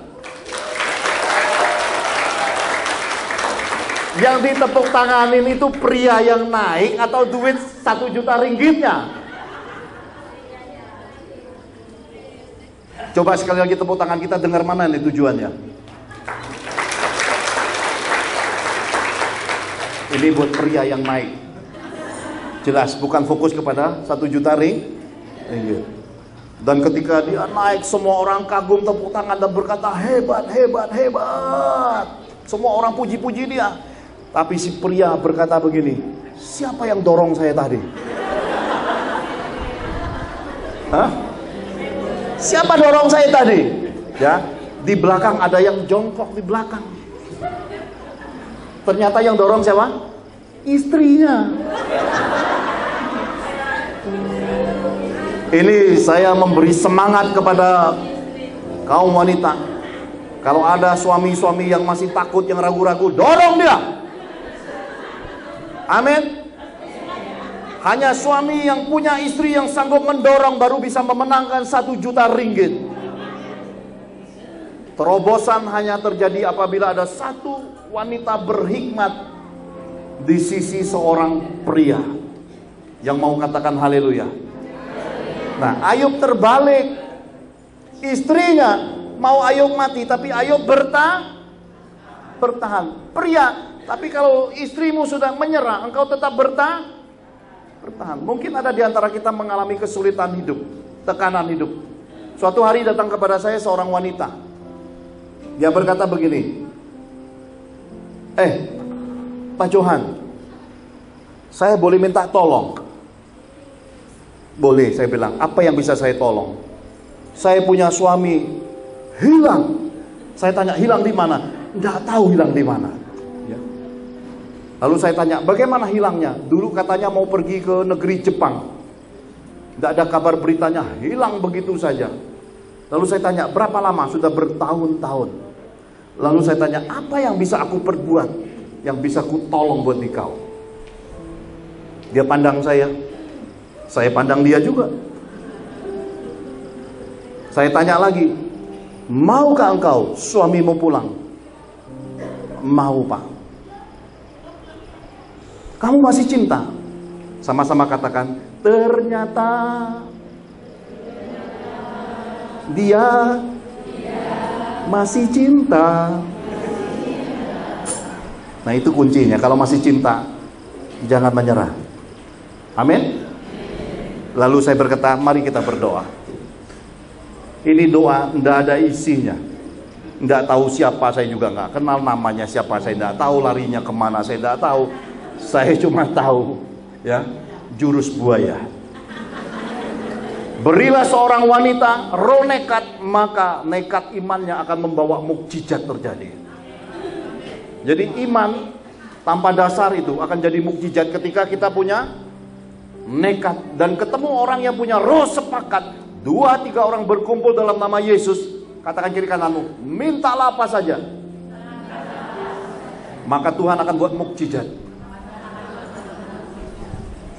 Yang ditepuk tanganin itu pria yang naik atau duit 1 juta ringgitnya? Coba sekali lagi tepuk tangan, kita dengar mana nih tujuannya. Ini buat pria yang naik. Jelas bukan fokus kepada 1 juta ringgit. Dan ketika dia naik, semua orang kagum, tepuk tangan dan berkata hebat, hebat, hebat. Semua orang puji-puji dia. Tapi si pria berkata begini, siapa yang dorong saya tadi? Hah? Siapa dorong saya tadi? Ya, di belakang ada yang jongkok di belakang. Ternyata yang dorong siapa? Istrinya. Ini saya memberi semangat kepada kaum wanita. Kalau ada suami-suami yang masih takut, yang ragu-ragu, dorong dia. Amin. Hanya suami yang punya istri yang sanggup mendorong baru bisa memenangkan 1 juta ringgit. Terobosan hanya terjadi apabila ada satu wanita berhikmat di sisi seorang pria yang mau katakan haleluya. Nah, Ayub terbalik. Istrinya mau Ayub mati, tapi Ayub bertahan. Pria, tapi kalau istrimu sudah menyerah, engkau tetap bertahan. Mungkin ada di antara kita mengalami kesulitan hidup, tekanan hidup. Suatu hari datang kepada saya seorang wanita. Dia berkata begini, Pak Johan, saya boleh minta tolong? Boleh, saya bilang. Apa yang bisa saya tolong? Saya punya suami hilang. Saya tanya, hilang di mana? Nggak tahu hilang di mana. Lalu saya tanya, bagaimana hilangnya? Dulu katanya mau pergi ke negeri Jepang. Tidak ada kabar beritanya, hilang begitu saja. Lalu saya tanya, berapa lama? Sudah bertahun-tahun. Lalu saya tanya, apa yang bisa aku perbuat? Yang bisa aku tolong buat kau? Dia pandang saya pandang dia juga. Saya tanya lagi, maukah engkau suamimu pulang? Mau, Pak. Kamu masih cinta? Sama-sama katakan, ternyata dia masih cinta. Nah, itu kuncinya. Kalau masih cinta, jangan menyerah. Amin. Lalu saya berkata, mari kita berdoa. Ini doa tidak ada isinya. Tidak tahu siapa, saya juga nggak kenal namanya siapa, saya tidak tahu larinya kemana, saya tidak tahu. Saya cuma tahu, ya, jurus buaya. Berilah seorang wanita roh nekat, maka nekat imannya akan membawa mukjizat terjadi. Jadi iman tanpa dasar itu akan jadi mukjizat ketika kita punya nekat dan ketemu orang yang punya roh sepakat. 2-3 orang berkumpul dalam nama Yesus, katakan kiri kananmu, mintalah apa saja, maka Tuhan akan buat mukjizat.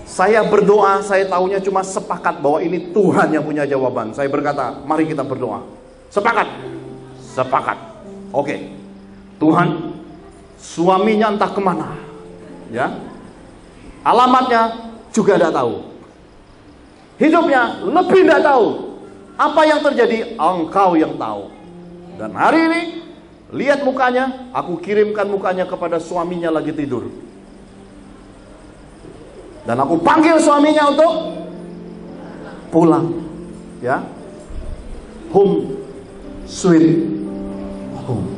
Saya berdoa, saya tahunya cuma sepakat bahwa ini Tuhan yang punya jawaban. Saya berkata, mari kita berdoa. Sepakat? Sepakat. Oke. Tuhan, suaminya entah kemana, ya, alamatnya juga tidak tahu, hidupnya lebih tidak tahu, apa yang terjadi Engkau yang tahu. Dan hari ini lihat mukanya, aku kirimkan mukanya kepada suaminya lagi tidur, dan aku panggil suaminya untuk pulang, ya, home sweet home.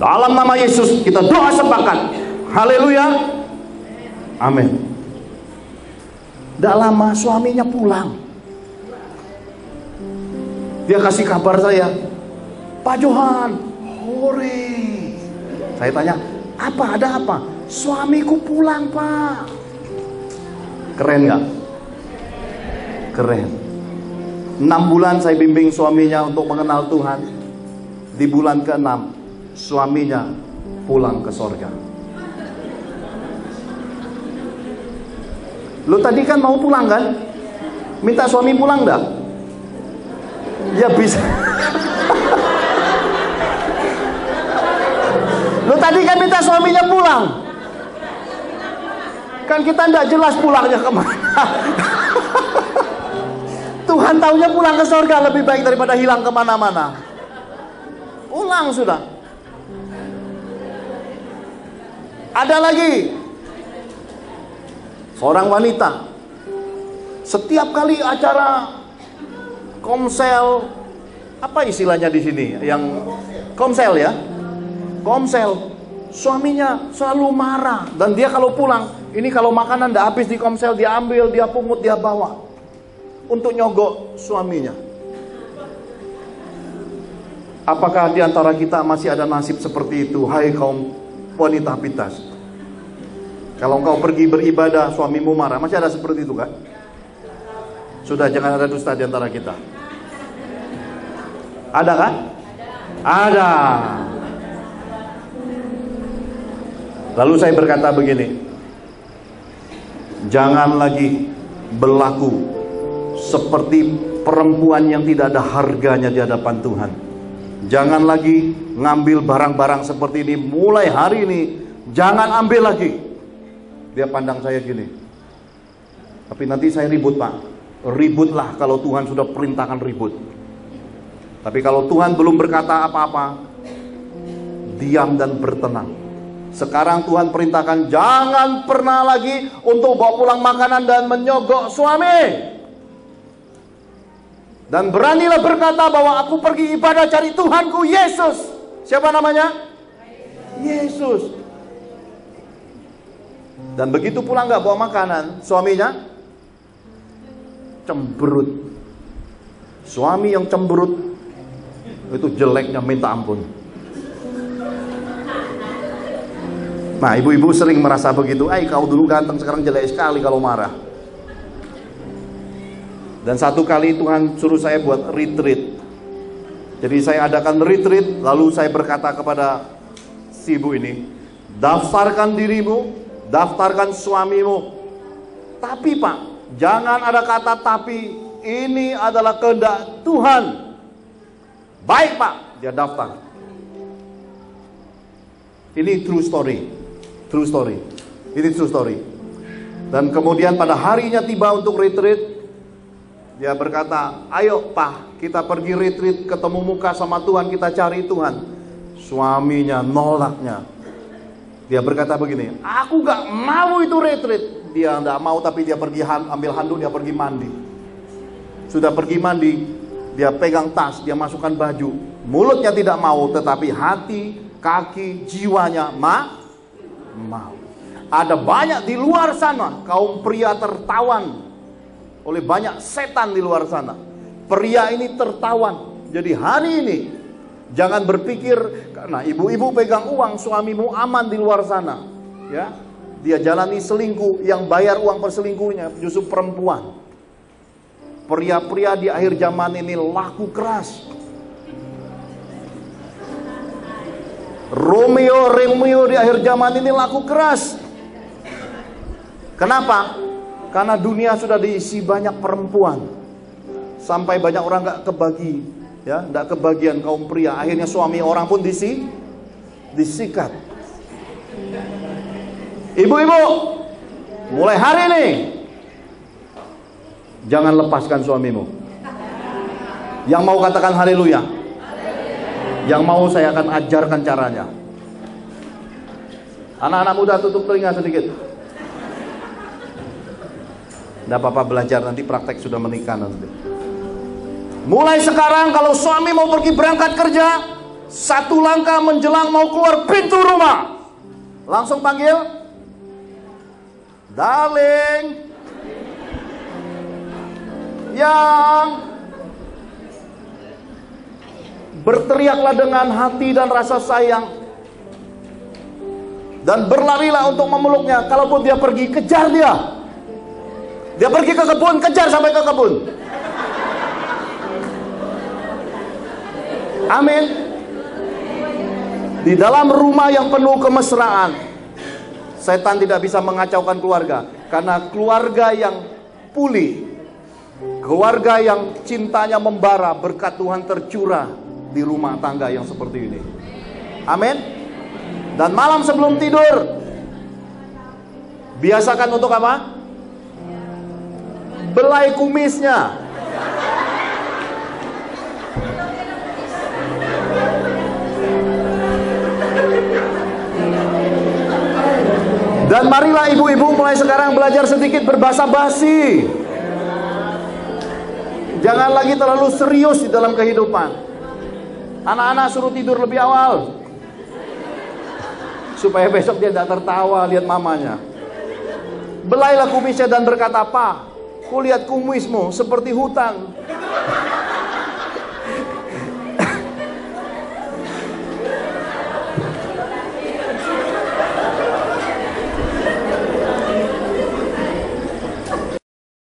Dalam nama Yesus kita doa sepakat. Haleluya. Amin. Tidak lama suaminya pulang. Dia kasih kabar saya, Pak Johan, hore. Saya tanya, apa, ada apa? Suamiku pulang, Pak. Keren gak? Keren. 6 bulan saya bimbing suaminya untuk mengenal Tuhan. Di bulan ke-6 suaminya pulang ke sorga. Lo tadi kan mau pulang kan? Minta suami pulang enggak? Ya bisa. Lo tadi kan minta suaminya pulang. Kan kita enggak jelas pulangnya kemana. Tuhan taunya pulang ke sorga lebih baik daripada hilang kemana-mana. Pulang sudah. Ada lagi seorang wanita, setiap kali acara komsel, apa istilahnya di sini? Yang komsel ya, komsel, suaminya selalu marah. Dan dia kalau pulang, ini kalau makanan tidak habis di komsel, dia ambil, dia pungut, dia bawa untuk nyogok suaminya. Apakah di antara kita masih ada nasib seperti itu? Hai kaum wanita pitas, kalau engkau pergi beribadah suamimu marah, masih ada seperti itu kan? Sudah, jangan ada dusta di antara kita. Ada kan? Ada. Lalu saya berkata begini, jangan lagi berlaku seperti perempuan yang tidak ada harganya di hadapan Tuhan. Jangan lagi ngambil barang-barang seperti ini. Mulai hari ini jangan ambil lagi. Dia pandang saya gini, tapi nanti saya ribut, Pak. Ributlah kalau Tuhan sudah perintahkan ribut. Tapi kalau Tuhan belum berkata apa-apa, diam dan bertenang. Sekarang Tuhan perintahkan jangan pernah lagi untuk bawa pulang makanan dan menyogok suami. Dan beranilah berkata bahwa aku pergi ibadah cari Tuhanku Yesus. Siapa namanya? Yesus. Dan begitu pulang gak bawa makanan, suaminya cemberut. Suami yang cemberut itu jeleknya minta ampun. Nah, ibu-ibu sering merasa begitu. Kau dulu ganteng, sekarang jelek sekali kalau marah. Dan satu kali Tuhan suruh saya buat retreat. Jadi saya adakan retreat, lalu saya berkata kepada si ibu ini, daftarkan dirimu, daftarkan suamimu. Tapi Pak, jangan ada kata tapi, ini adalah kehendak Tuhan. Baik Pak, dia daftar. Ini true story. True story. Ini true story. Dan kemudian pada harinya tiba untuk retreat, dia berkata, ayo Pak, kita pergi retreat, ketemu muka sama Tuhan, kita cari Tuhan. Suaminya nolaknya. Dia berkata begini, aku gak mau itu retreat. Dia gak mau, tapi dia pergi ambil handuk, dia pergi mandi. Sudah pergi mandi, dia pegang tas, dia masukkan baju. Mulutnya tidak mau, tetapi hati, kaki, jiwanya mau. Ada banyak di luar sana kaum pria tertawan oleh banyak setan di luar sana. Pria ini tertawan. Jadi hari ini Jangan berpikir karena ibu-ibu pegang uang, suamimu aman di luar sana. Ya, dia jalani selingkuh, yang bayar uang perselingkuhnya justru perempuan. Pria-pria di akhir zaman ini laku keras. Romeo di akhir zaman ini laku keras. Kenapa? Karena dunia sudah diisi banyak perempuan. Sampai banyak orang gak kebagi, ya, gak kebagian kaum pria. Akhirnya suami orang pun disikat. Ibu-ibu, mulai hari ini jangan lepaskan suamimu. Yang mau katakan haleluya. Yang mau saya akan ajarkan caranya. Anak-anak muda tutup telinga sedikit. Tidak apa-apa, belajar, nanti praktek sudah menikah nanti. Mulai sekarang kalau suami mau pergi berangkat kerja, satu langkah menjelang mau keluar pintu rumah, langsung panggil, darling. Yang berteriaklah dengan hati dan rasa sayang, dan berlarilah untuk memeluknya. Kalaupun dia pergi, kejar dia. Dia pergi ke kebun, kejar sampai ke kebun. Amin. Di dalam rumah yang penuh kemesraan, setan tidak bisa mengacaukan keluarga. Karena keluarga yang pulih, keluarga yang cintanya membara, berkat Tuhan tercurah di rumah tangga yang seperti ini. Amin. Dan malam sebelum tidur, biasakan untuk apa? Belai kumisnya. Dan marilah ibu-ibu mulai sekarang belajar sedikit berbahasa basi. Jangan lagi terlalu serius di dalam kehidupan. Anak-anak suruh tidur lebih awal, supaya besok dia tidak tertawa lihat mamanya. Belailah kumisnya dan berkata, "Apa? Kulihat kumismu seperti hutan."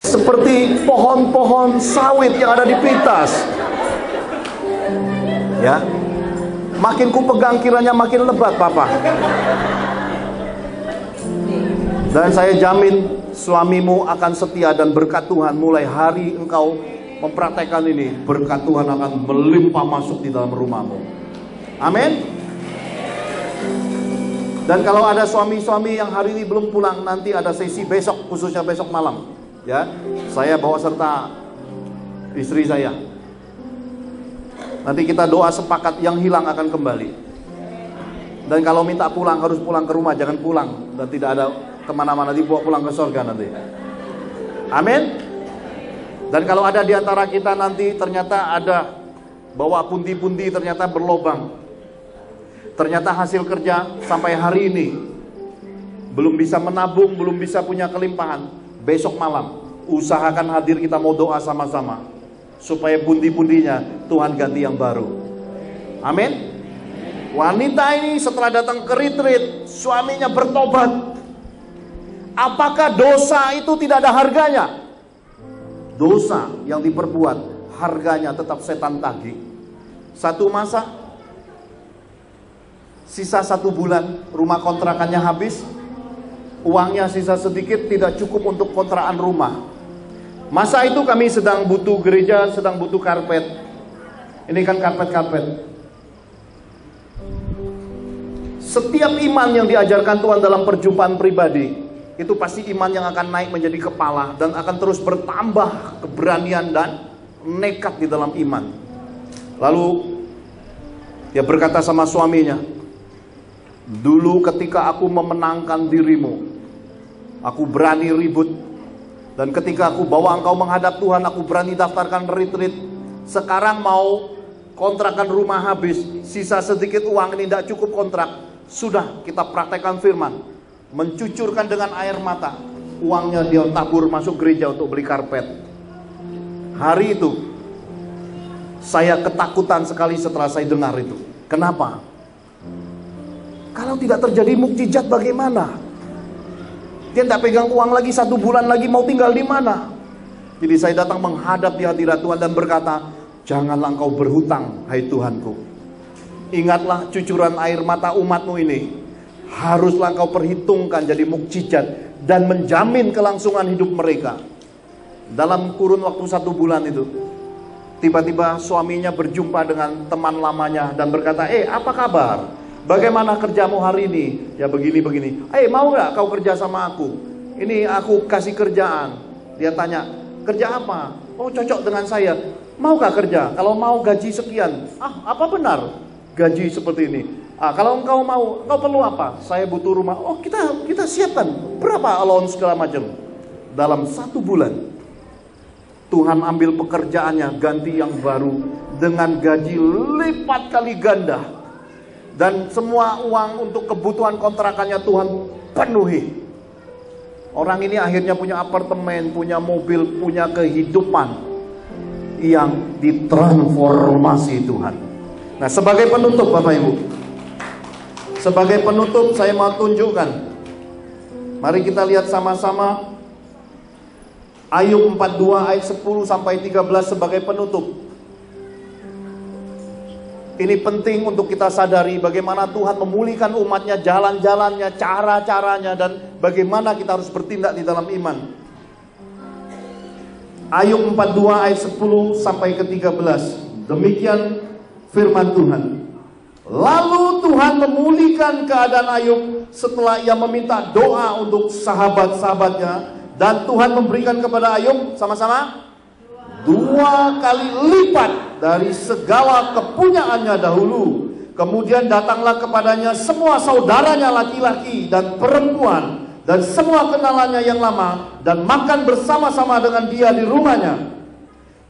Seperti pohon-pohon sawit yang ada di Pitas. Ya, makin ku pegang kiranya makin lebat, Papa. Dan saya jamin suamimu akan setia dan berkat Tuhan mulai hari engkau mempraktekkan ini, berkat Tuhan akan melimpah masuk di dalam rumahmu. Amin. Dan kalau ada suami-suami yang hari ini belum pulang, nanti ada sesi besok, khususnya besok malam. Ya, saya bawa serta istri saya. Nanti kita doa sepakat, yang hilang akan kembali. Dan kalau minta pulang, harus pulang ke rumah, jangan pulang dan tidak ada kemana-mana, dibawa pulang ke surga nanti. Amin. Dan kalau ada di antara kita nanti ternyata ada bawa pundi-pundi, ternyata berlobang, ternyata hasil kerja sampai hari ini belum bisa menabung, belum bisa punya kelimpahan, besok malam usahakan hadir, kita mau doa sama-sama supaya pundi-pundinya Tuhan ganti yang baru. Amin. Wanita ini setelah datang ke retreat, suaminya bertobat. Apakah dosa itu tidak ada harganya? Dosa yang diperbuat, harganya tetap setan tagih. Satu masa, sisa 1 bulan, rumah kontrakannya habis, uangnya sisa sedikit, tidak cukup untuk kontrakan rumah. Masa itu kami sedang butuh gereja, sedang butuh karpet. Ini kan karpet-karpet. Setiap iman yang diajarkan Tuhan dalam perjumpaan pribadi, itu pasti iman yang akan naik menjadi kepala dan akan terus bertambah keberanian dan nekat di dalam iman. Lalu dia berkata sama suaminya, "Dulu ketika aku memenangkan dirimu, aku berani ribut. Dan ketika aku bawa engkau menghadap Tuhan, aku berani daftarkan retreat. Sekarang mau kontrakan rumah habis, sisa sedikit uang ini tidak cukup kontrak. Sudah kita praktekkan firman, mencucurkan dengan air mata, uangnya dia tabur masuk gereja untuk beli karpet. Hari itu Saya ketakutan sekali setelah saya dengar itu. Kenapa? Kalau tidak terjadi mukjizat bagaimana? Dia tidak pegang uang lagi 1 bulan lagi, mau tinggal di mana? Jadi saya datang menghadap di hadirat Tuhan dan berkata, janganlah engkau berhutang, hai Tuhanku. Ingatlah cucuran air mata umatmu ini. Haruslah engkau perhitungkan jadi mukjizat dan menjamin kelangsungan hidup mereka. Dalam kurun waktu 1 bulan itu, tiba-tiba suaminya berjumpa dengan teman lamanya dan berkata, apa kabar? Bagaimana kerjamu hari ini? Ya begini-begini. Mau gak kau kerja sama aku? Ini aku kasih kerjaan. Dia tanya, kerja apa? Oh, cocok dengan saya. Mau gak kerja? Kalau mau gaji sekian. Apa benar gaji seperti ini? Kalau engkau mau, engkau perlu apa? Saya butuh rumah. Oh, kita siapkan. Berapa allowance segala macam? Dalam 1 bulan Tuhan ambil pekerjaannya, ganti yang baru dengan gaji lipat kali ganda. Dan semua uang untuk kebutuhan kontrakannya Tuhan penuhi. Orang ini akhirnya punya apartemen, punya mobil, punya kehidupan yang ditransformasi Tuhan. Nah, sebagai penutup Bapak Ibu, sebagai penutup saya mau tunjukkan. Mari kita lihat sama-sama Ayub 42 ayat 10 sampai 13 sebagai penutup. Ini penting untuk kita sadari bagaimana Tuhan memulihkan umatnya, jalan-jalannya, cara-caranya, dan bagaimana kita harus bertindak di dalam iman. Ayub 42 ayat 10 sampai ke 13. Demikian firman Tuhan. Lalu Tuhan memulihkan keadaan Ayub setelah ia meminta doa untuk sahabat-sahabatnya. Dan Tuhan memberikan kepada Ayub sama-sama 2 kali lipat dari segala kepunyaannya dahulu. Kemudian datanglah kepadanya semua saudaranya laki-laki dan perempuan dan semua kenalannya yang lama, dan makan bersama-sama dengan dia di rumahnya.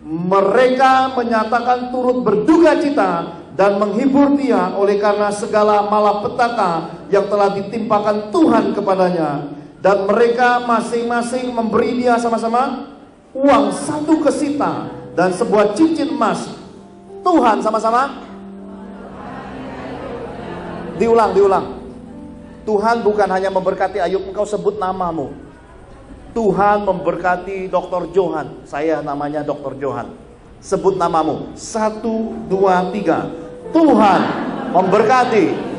Mereka menyatakan turut berduka cita dan menghibur dia oleh karena segala malapetaka yang telah ditimpakan Tuhan kepadanya. Dan mereka masing-masing memberi dia sama-sama uang 1 kesita dan sebuah cincin emas. Tuhan sama-sama diulang. Tuhan bukan hanya memberkati Ayub, engkau sebut namamu. Tuhan memberkati Dr. Johan. Saya namanya Dr. Johan. Sebut namamu. 1, 2, 3. Tuhan memberkati.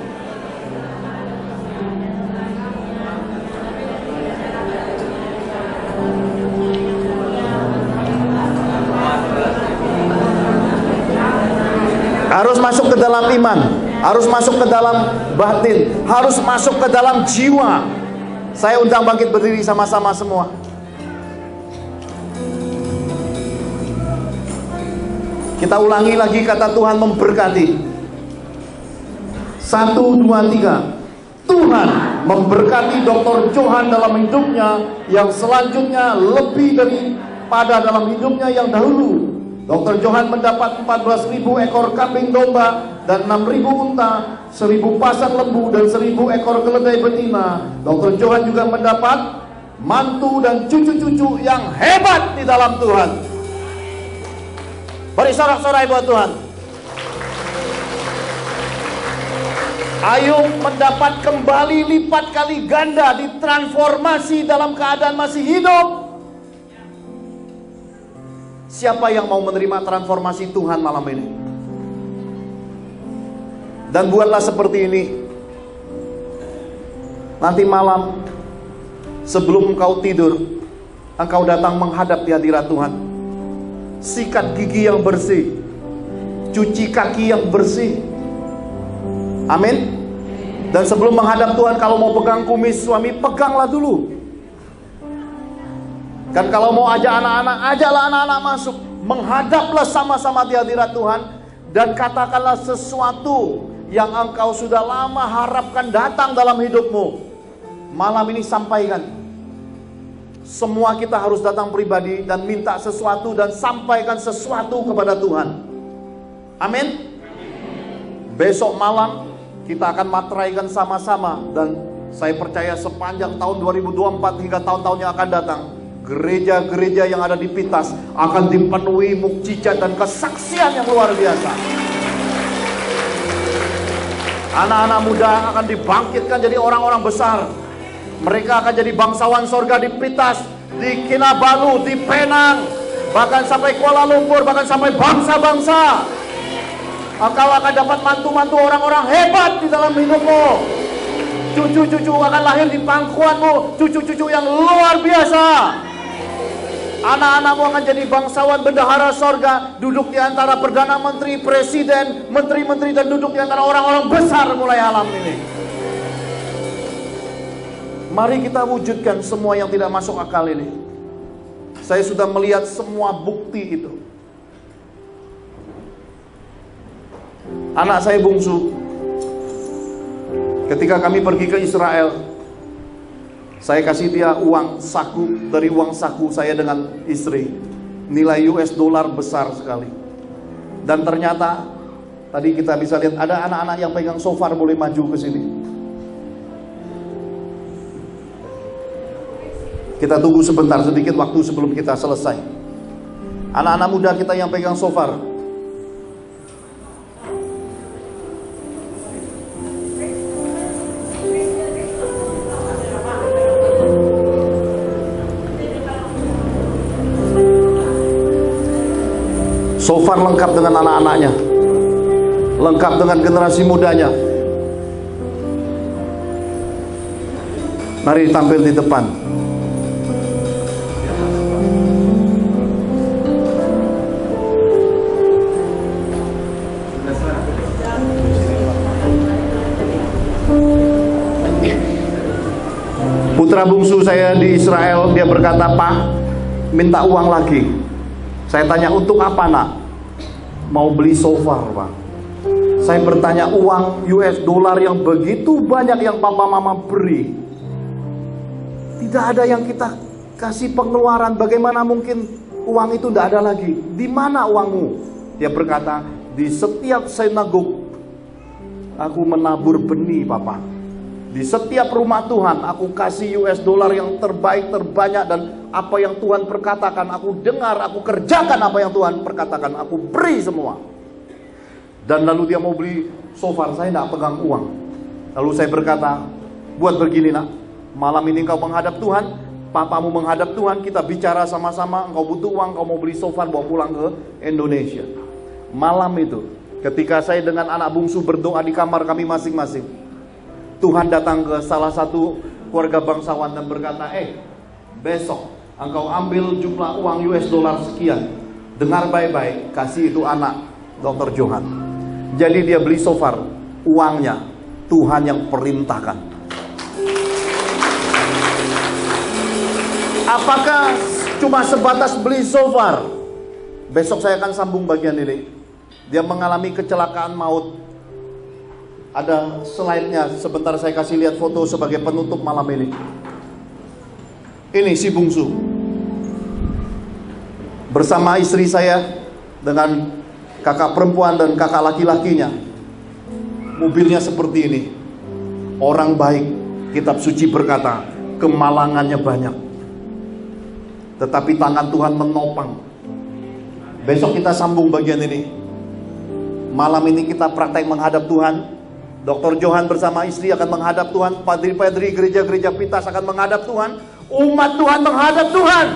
Harus masuk ke dalam iman, harus masuk ke dalam batin, harus masuk ke dalam jiwa. Saya undang bangkit berdiri sama-sama semua. Kita ulangi lagi kata Tuhan memberkati. 1, 2, 3. Tuhan memberkati Dr. Johan dalam hidupnya yang selanjutnya lebih daripada dalam hidupnya yang dahulu. Dr. Johan mendapat 14.000 ekor kambing domba dan 6.000 unta, 1.000 pasang lembu dan 1.000 ekor keledai betina. Dr. Johan juga mendapat mantu dan cucu-cucu yang hebat di dalam Tuhan. Beri sorak-sorai buat Tuhan. Ayub mendapat kembali lipat kali ganda, ditransformasi dalam keadaan masih hidup. Siapa yang mau menerima transformasi Tuhan malam ini? Dan buatlah seperti ini. Nanti malam sebelum engkau tidur, engkau datang menghadap di hadirat Tuhan. Sikat gigi yang bersih, cuci kaki yang bersih. Amin. Dan sebelum menghadap Tuhan, kalau mau pegang kumis suami, peganglah dulu. Dan kalau mau ajak anak-anak, ajaklah anak-anak masuk. Menghadaplah sama-sama di hadirat Tuhan. Dan katakanlah sesuatu yang engkau sudah lama harapkan datang dalam hidupmu. Malam ini sampaikan. Semua kita harus datang pribadi dan minta sesuatu dan sampaikan sesuatu kepada Tuhan. Amin. Besok malam kita akan materaikan sama-sama. Dan saya percaya sepanjang tahun 2024 hingga tahun-tahun yang akan datang, gereja-gereja yang ada di Pitas akan dipenuhi mukjizat dan kesaksian yang luar biasa. Anak-anak muda akan dibangkitkan jadi orang-orang besar. Mereka akan jadi bangsawan sorga di Pitas, di Kinabalu, di Penang, bahkan sampai Kuala Lumpur, bahkan sampai bangsa-bangsa. Engkau akan dapat mantu-mantu orang-orang hebat di dalam hidupmu. Cucu-cucu akan lahir di pangkuanmu, cucu-cucu yang luar biasa. Anak-anakmu akan jadi bangsawan bendahara sorga, duduk di antara perdana menteri, presiden, menteri-menteri, dan duduk di antara orang-orang besar mulai alam ini. Mari kita wujudkan semua yang tidak masuk akal ini. Saya sudah melihat semua bukti itu. Anak saya bungsu, ketika kami pergi ke Israel, saya kasih dia uang saku, dari uang saku saya dengan istri, nilai US dollar besar sekali. Dan ternyata tadi kita bisa lihat ada anak-anak yang pegang shofar, boleh maju ke sini. Kita tunggu sebentar, sedikit waktu sebelum kita selesai. Anak-anak muda kita yang pegang shofar, shofar lengkap dengan anak-anaknya, lengkap dengan generasi mudanya. Mari tampil di depan. Putra bungsu saya di Israel, dia berkata, "Pak, minta uang lagi." Saya tanya, "Untuk apa, Nak?" "Mau beli shofar, Pak." Saya bertanya, uang US dollar yang begitu banyak yang papa mama beri, tidak ada yang kita kasih pengeluaran, bagaimana mungkin uang itu tidak ada lagi? Di mana uangmu? Dia berkata, "Di setiap sinagog aku menabur benih, Papa. Di setiap rumah Tuhan aku kasih US dollar yang terbaik, terbanyak, dan apa yang Tuhan perkatakan aku dengar, aku kerjakan apa yang Tuhan perkatakan, aku beri semua." Dan lalu dia mau beli shofar, saya tidak pegang uang. Lalu saya berkata, "Buat begini, Nak, malam ini engkau menghadap Tuhan, papamu menghadap Tuhan, kita bicara sama-sama, engkau butuh uang, engkau mau beli shofar, bawa pulang ke Indonesia." Malam itu, ketika saya dengan anak bungsu berdoa di kamar kami masing-masing, Tuhan datang ke salah satu keluarga bangsawan dan berkata, "Besok engkau ambil jumlah uang US dollar sekian. Dengar baik-baik, kasih itu anak Dr. Johan." Jadi dia beli shofar, uangnya Tuhan yang perintahkan. Apakah cuma sebatas beli shofar? Besok saya akan sambung bagian ini. Dia mengalami kecelakaan maut. Ada slide-nya, sebentar saya kasih lihat foto sebagai penutup malam ini. Ini si bungsu bersama istri saya dengan kakak perempuan dan kakak laki-lakinya. Mobilnya seperti ini. Orang baik, kitab suci berkata, kemalangannya banyak, tetapi tangan Tuhan menopang. Besok kita sambung bagian ini. Malam ini kita praktek menghadap Tuhan. Dr. Johan bersama istri akan menghadap Tuhan. Padri-padri gereja-gereja Pitas akan menghadap Tuhan. Umat Tuhan menghadap Tuhan.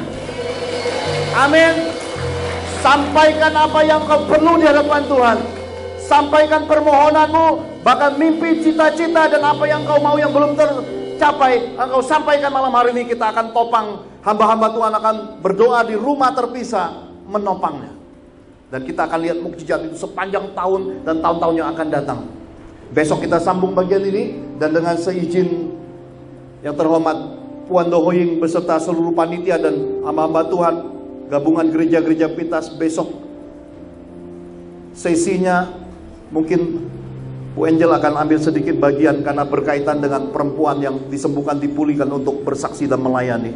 Amin. Sampaikan apa yang kau perlu di hadapan Tuhan. Sampaikan permohonanmu, bahkan mimpi, cita-cita, dan apa yang kau mau yang belum tercapai, engkau sampaikan malam hari ini. Kita akan topang. Hamba-hamba Tuhan akan berdoa di rumah terpisah, menopangnya. Dan kita akan lihat mukjizat itu sepanjang tahun dan tahun-tahun yang akan datang. Besok kita sambung bagian ini, dan dengan seizin yang terhormat Puan Dohoying beserta seluruh panitia dan hamba-hamba Tuhan gabungan gereja-gereja Pitas, besok sesinya mungkin Bu Angel akan ambil sedikit bagian karena berkaitan dengan perempuan yang disembuhkan, dipulihkan untuk bersaksi dan melayani.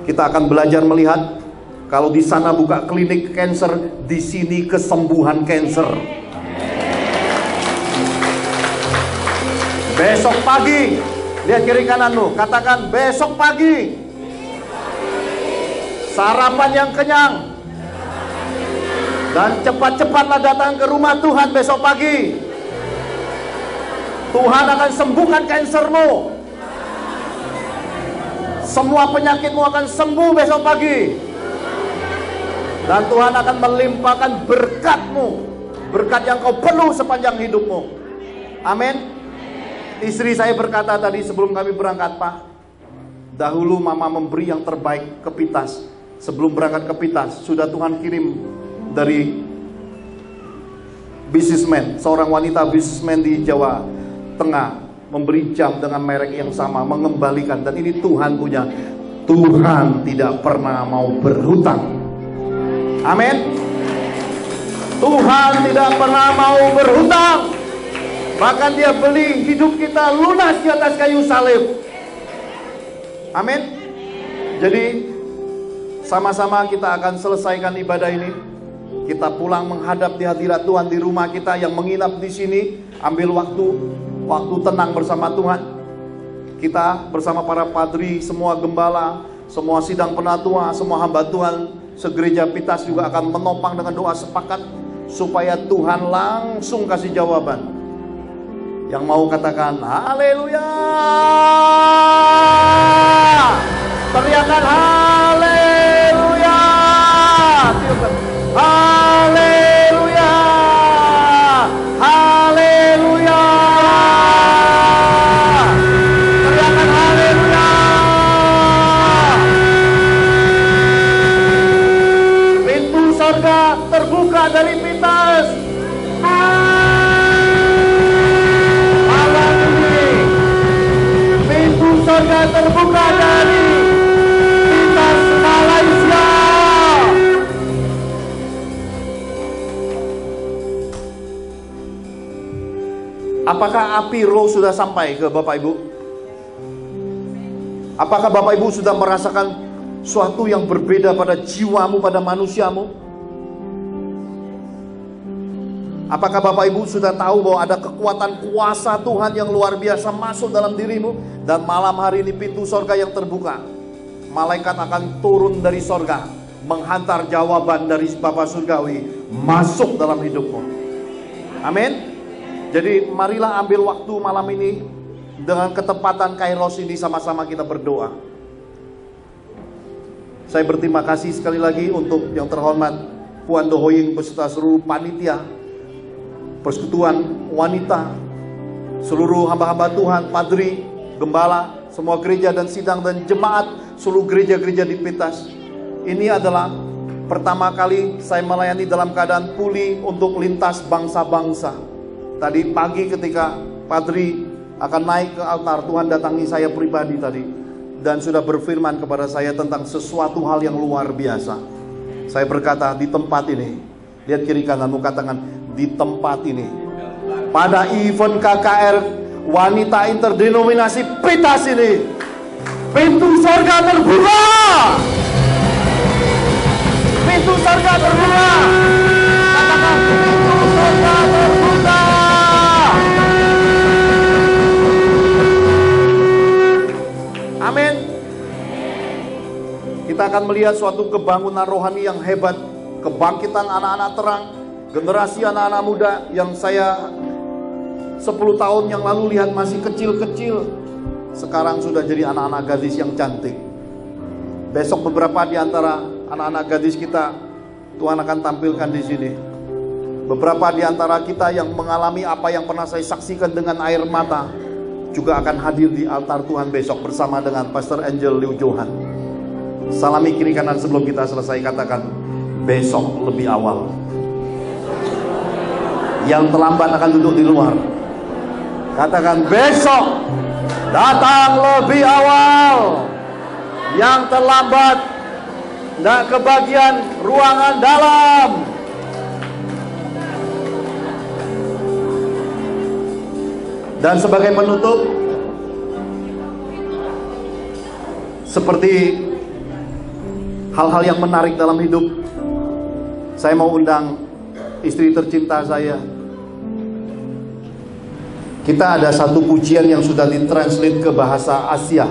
Kita akan belajar melihat kalau di sana buka klinik kanker, di sini kesembuhan kanker. Besok pagi, lihat kiri kananmu, katakan besok pagi sarapan yang kenyang, dan cepat-cepatlah datang ke rumah Tuhan besok pagi. Tuhan akan sembuhkan kansermu. Semua penyakitmu akan sembuh besok pagi. Dan Tuhan akan melimpahkan berkat-Mu, berkat yang kau perlu sepanjang hidupmu. Amin. Istri saya berkata tadi sebelum kami berangkat, Pak, dahulu mama memberi yang terbaik ke Pitas. Sebelum berangkat ke Pitas, sudah Tuhan kirim dari businessman, seorang wanita businessman di Jawa Tengah, memberi jam dengan merek yang sama, mengembalikan. Dan ini Tuhan punya. Tuhan tidak pernah mau berhutang. Amin. Tuhan tidak pernah mau berhutang. Bahkan Dia beli hidup kita lunas di atas kayu salib. Amin. Jadi sama-sama kita akan selesaikan ibadah ini. Kita pulang menghadap di hadirat Tuhan di rumah kita yang menginap di sini. Ambil waktu tenang bersama Tuhan. Kita bersama para padri, semua gembala, semua sidang penatua, semua hamba Tuhan segereja Pitas juga akan menopang dengan doa sepakat supaya Tuhan langsung kasih jawaban. Yang mau katakan haleluya, teriakan haleluya, haleluya, haleluya, teriakan haleluya. Pintu surga terbuka dari Pitas. Pintu surga terbuka dari Pitas, Malaysia. Apakah api roh sudah sampai ke Bapak Ibu? Apakah Bapak Ibu sudah merasakan suatu yang berbeda pada jiwamu, pada manusiamu? Apakah Bapak Ibu sudah tahu bahwa ada kekuatan kuasa Tuhan yang luar biasa masuk dalam dirimu? Dan malam hari ini pintu sorga yang terbuka. Malaikat akan turun dari sorga, menghantar jawaban dari Bapa Surgawi masuk dalam hidupmu. Amin. Jadi marilah ambil waktu malam ini dengan ketepatan Kairos ini, sama-sama kita berdoa. Saya berterima kasih sekali lagi untuk yang terhormat Puan Dohoying beserta seluruh panitia, persekutuan wanita, seluruh hamba-hamba Tuhan, padri, gembala, semua gereja dan sidang dan jemaat, seluruh gereja-gereja di Pitas. Ini adalah pertama kali saya melayani dalam keadaan pulih untuk lintas bangsa-bangsa. Tadi pagi ketika padri akan naik ke altar, Tuhan datangi saya pribadi tadi dan sudah berfirman kepada saya tentang sesuatu hal yang luar biasa. Saya berkata, di tempat ini, lihat kiri kananmu, katakan, di tempat ini, pada event KKR wanita interdenominasi Pitas ini, pintu surga terbuka. Pintu surga terbuka. Katakan, pintu surga terbuka. Amin. Kita akan melihat suatu kebangunan rohani yang hebat, kebangkitan anak-anak terang, generasi anak-anak muda yang saya 10 tahun yang lalu lihat masih kecil-kecil, sekarang sudah jadi anak-anak gadis yang cantik. Besok beberapa di antara anak-anak gadis kita Tuhan akan tampilkan di sini. Beberapa di antara kita yang mengalami apa yang pernah saya saksikan dengan air mata juga akan hadir di altar Tuhan besok bersama dengan Pastor Angel Liu Johan. Salami kiri kanan sebelum kita selesai, katakan, besok lebih awal. Yang terlambat akan duduk di luar. Katakan, besok datang lebih awal. Yang terlambat tidak kebagian ruangan dalam. Dan sebagai penutup, seperti hal-hal yang menarik dalam hidup, saya mau undang istri tercinta saya. Kita ada satu pujian yang sudah ditranslate ke bahasa Asia.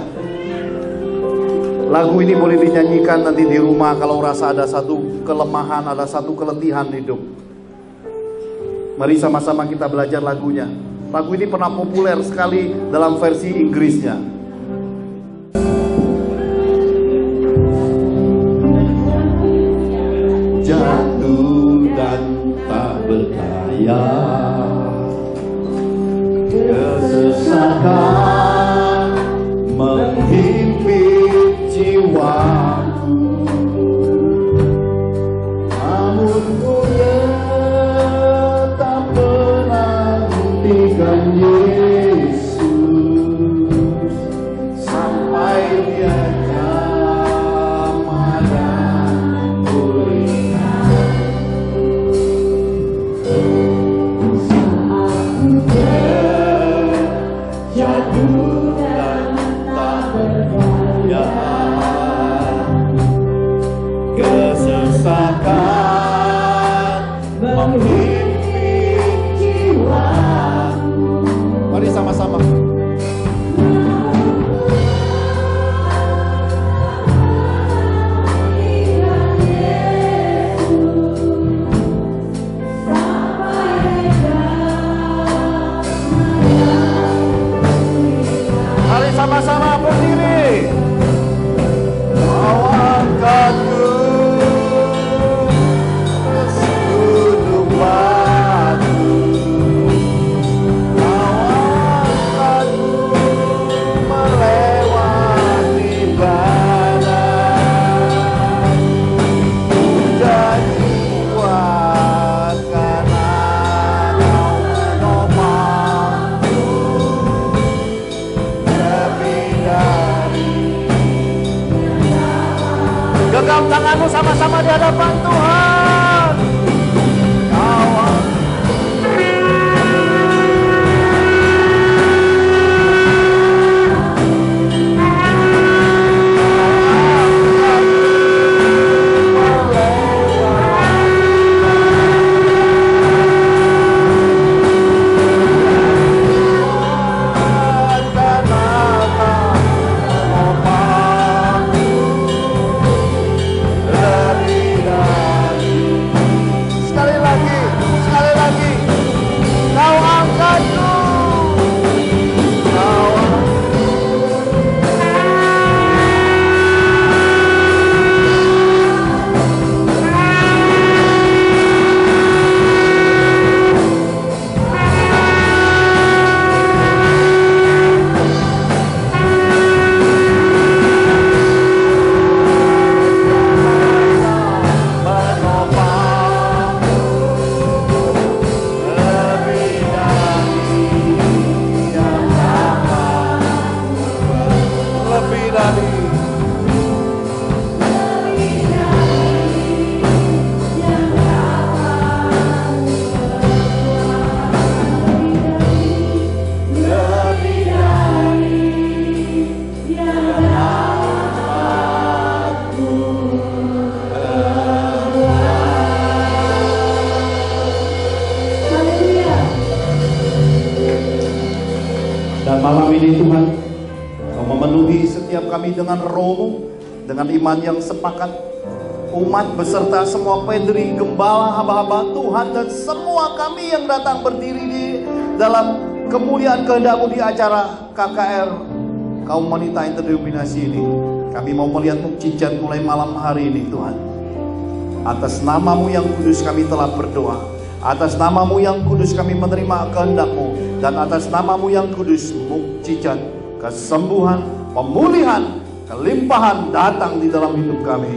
Lagu ini boleh dinyanyikan nanti di rumah kalau rasa ada satu kelemahan, ada satu keletihan hidup. Mari sama-sama kita belajar lagunya. Lagu ini pernah populer sekali dalam versi Inggrisnya. Jatuh dan tak berdaya, kesesakan menghimpit jiwaku, namun ku tetap menantikan Yesus sampai Dia jamah dan pulihkan. Saat jatuh dan tak berdaya, kesesakan menghimpit jiwaku. Mari sama-sama. Mari sama-sama berdiri. Kau angkatku ke sudut batu, kau angkatku melewati badai. Jadi kuat karena Kau menopangku lebih dari. Genggam tanganmu sama-sama di hadapan Tuhan. Kau dan malam ini Tuhan, Kau memenuhi setiap kami dengan roh-Mu, dengan iman yang sepakat. Umat beserta semua pedri, gembala, hamba-hamba Tuhan, dan semua kami yang datang berdiri di dalam kemuliaan kehendak-Mu di acara KKR Kaum Wanita Interdenominasi ini. Kami mau melihat mukjizat mulai malam hari ini Tuhan. Atas nama-Mu yang kudus kami telah berdoa. Atas nama-Mu yang kudus kami menerima kehendak-Mu. Dan atas nama-Mu yang kudus, mukjizat, kesembuhan, pemulihan, kelimpahan datang di dalam hidup kami.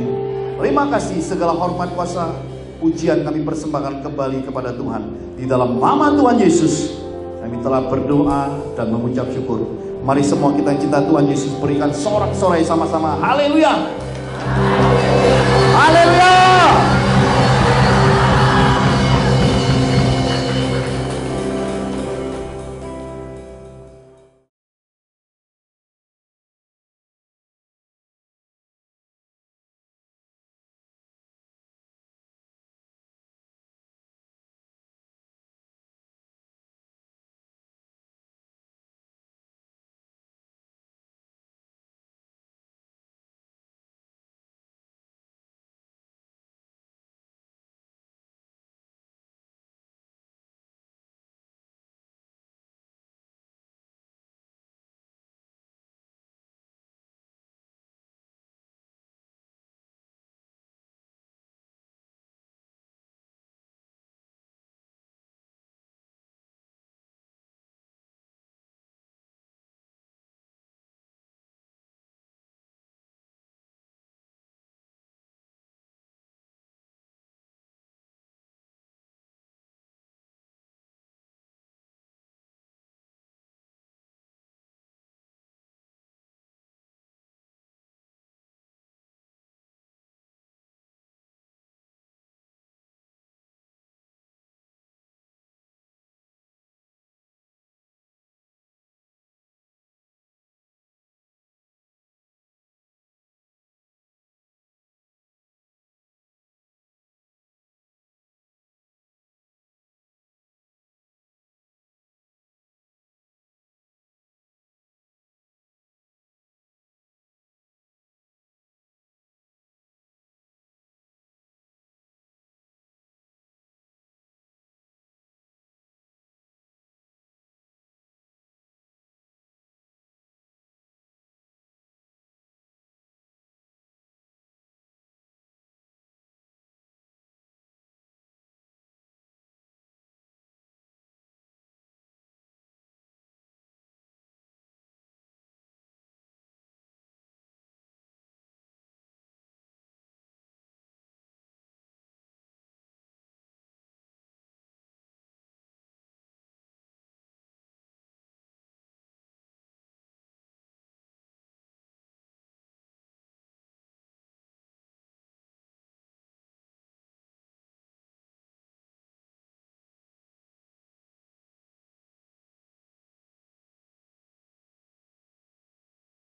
Terima kasih, segala hormat, kuasa, pujian kami persembahkan kembali kepada Tuhan. Di dalam nama Tuhan Yesus, kami telah berdoa dan mengucap syukur. Mari semua kita yang cinta Tuhan Yesus berikan sorak-sorai sama-sama. Haleluya! Haleluya!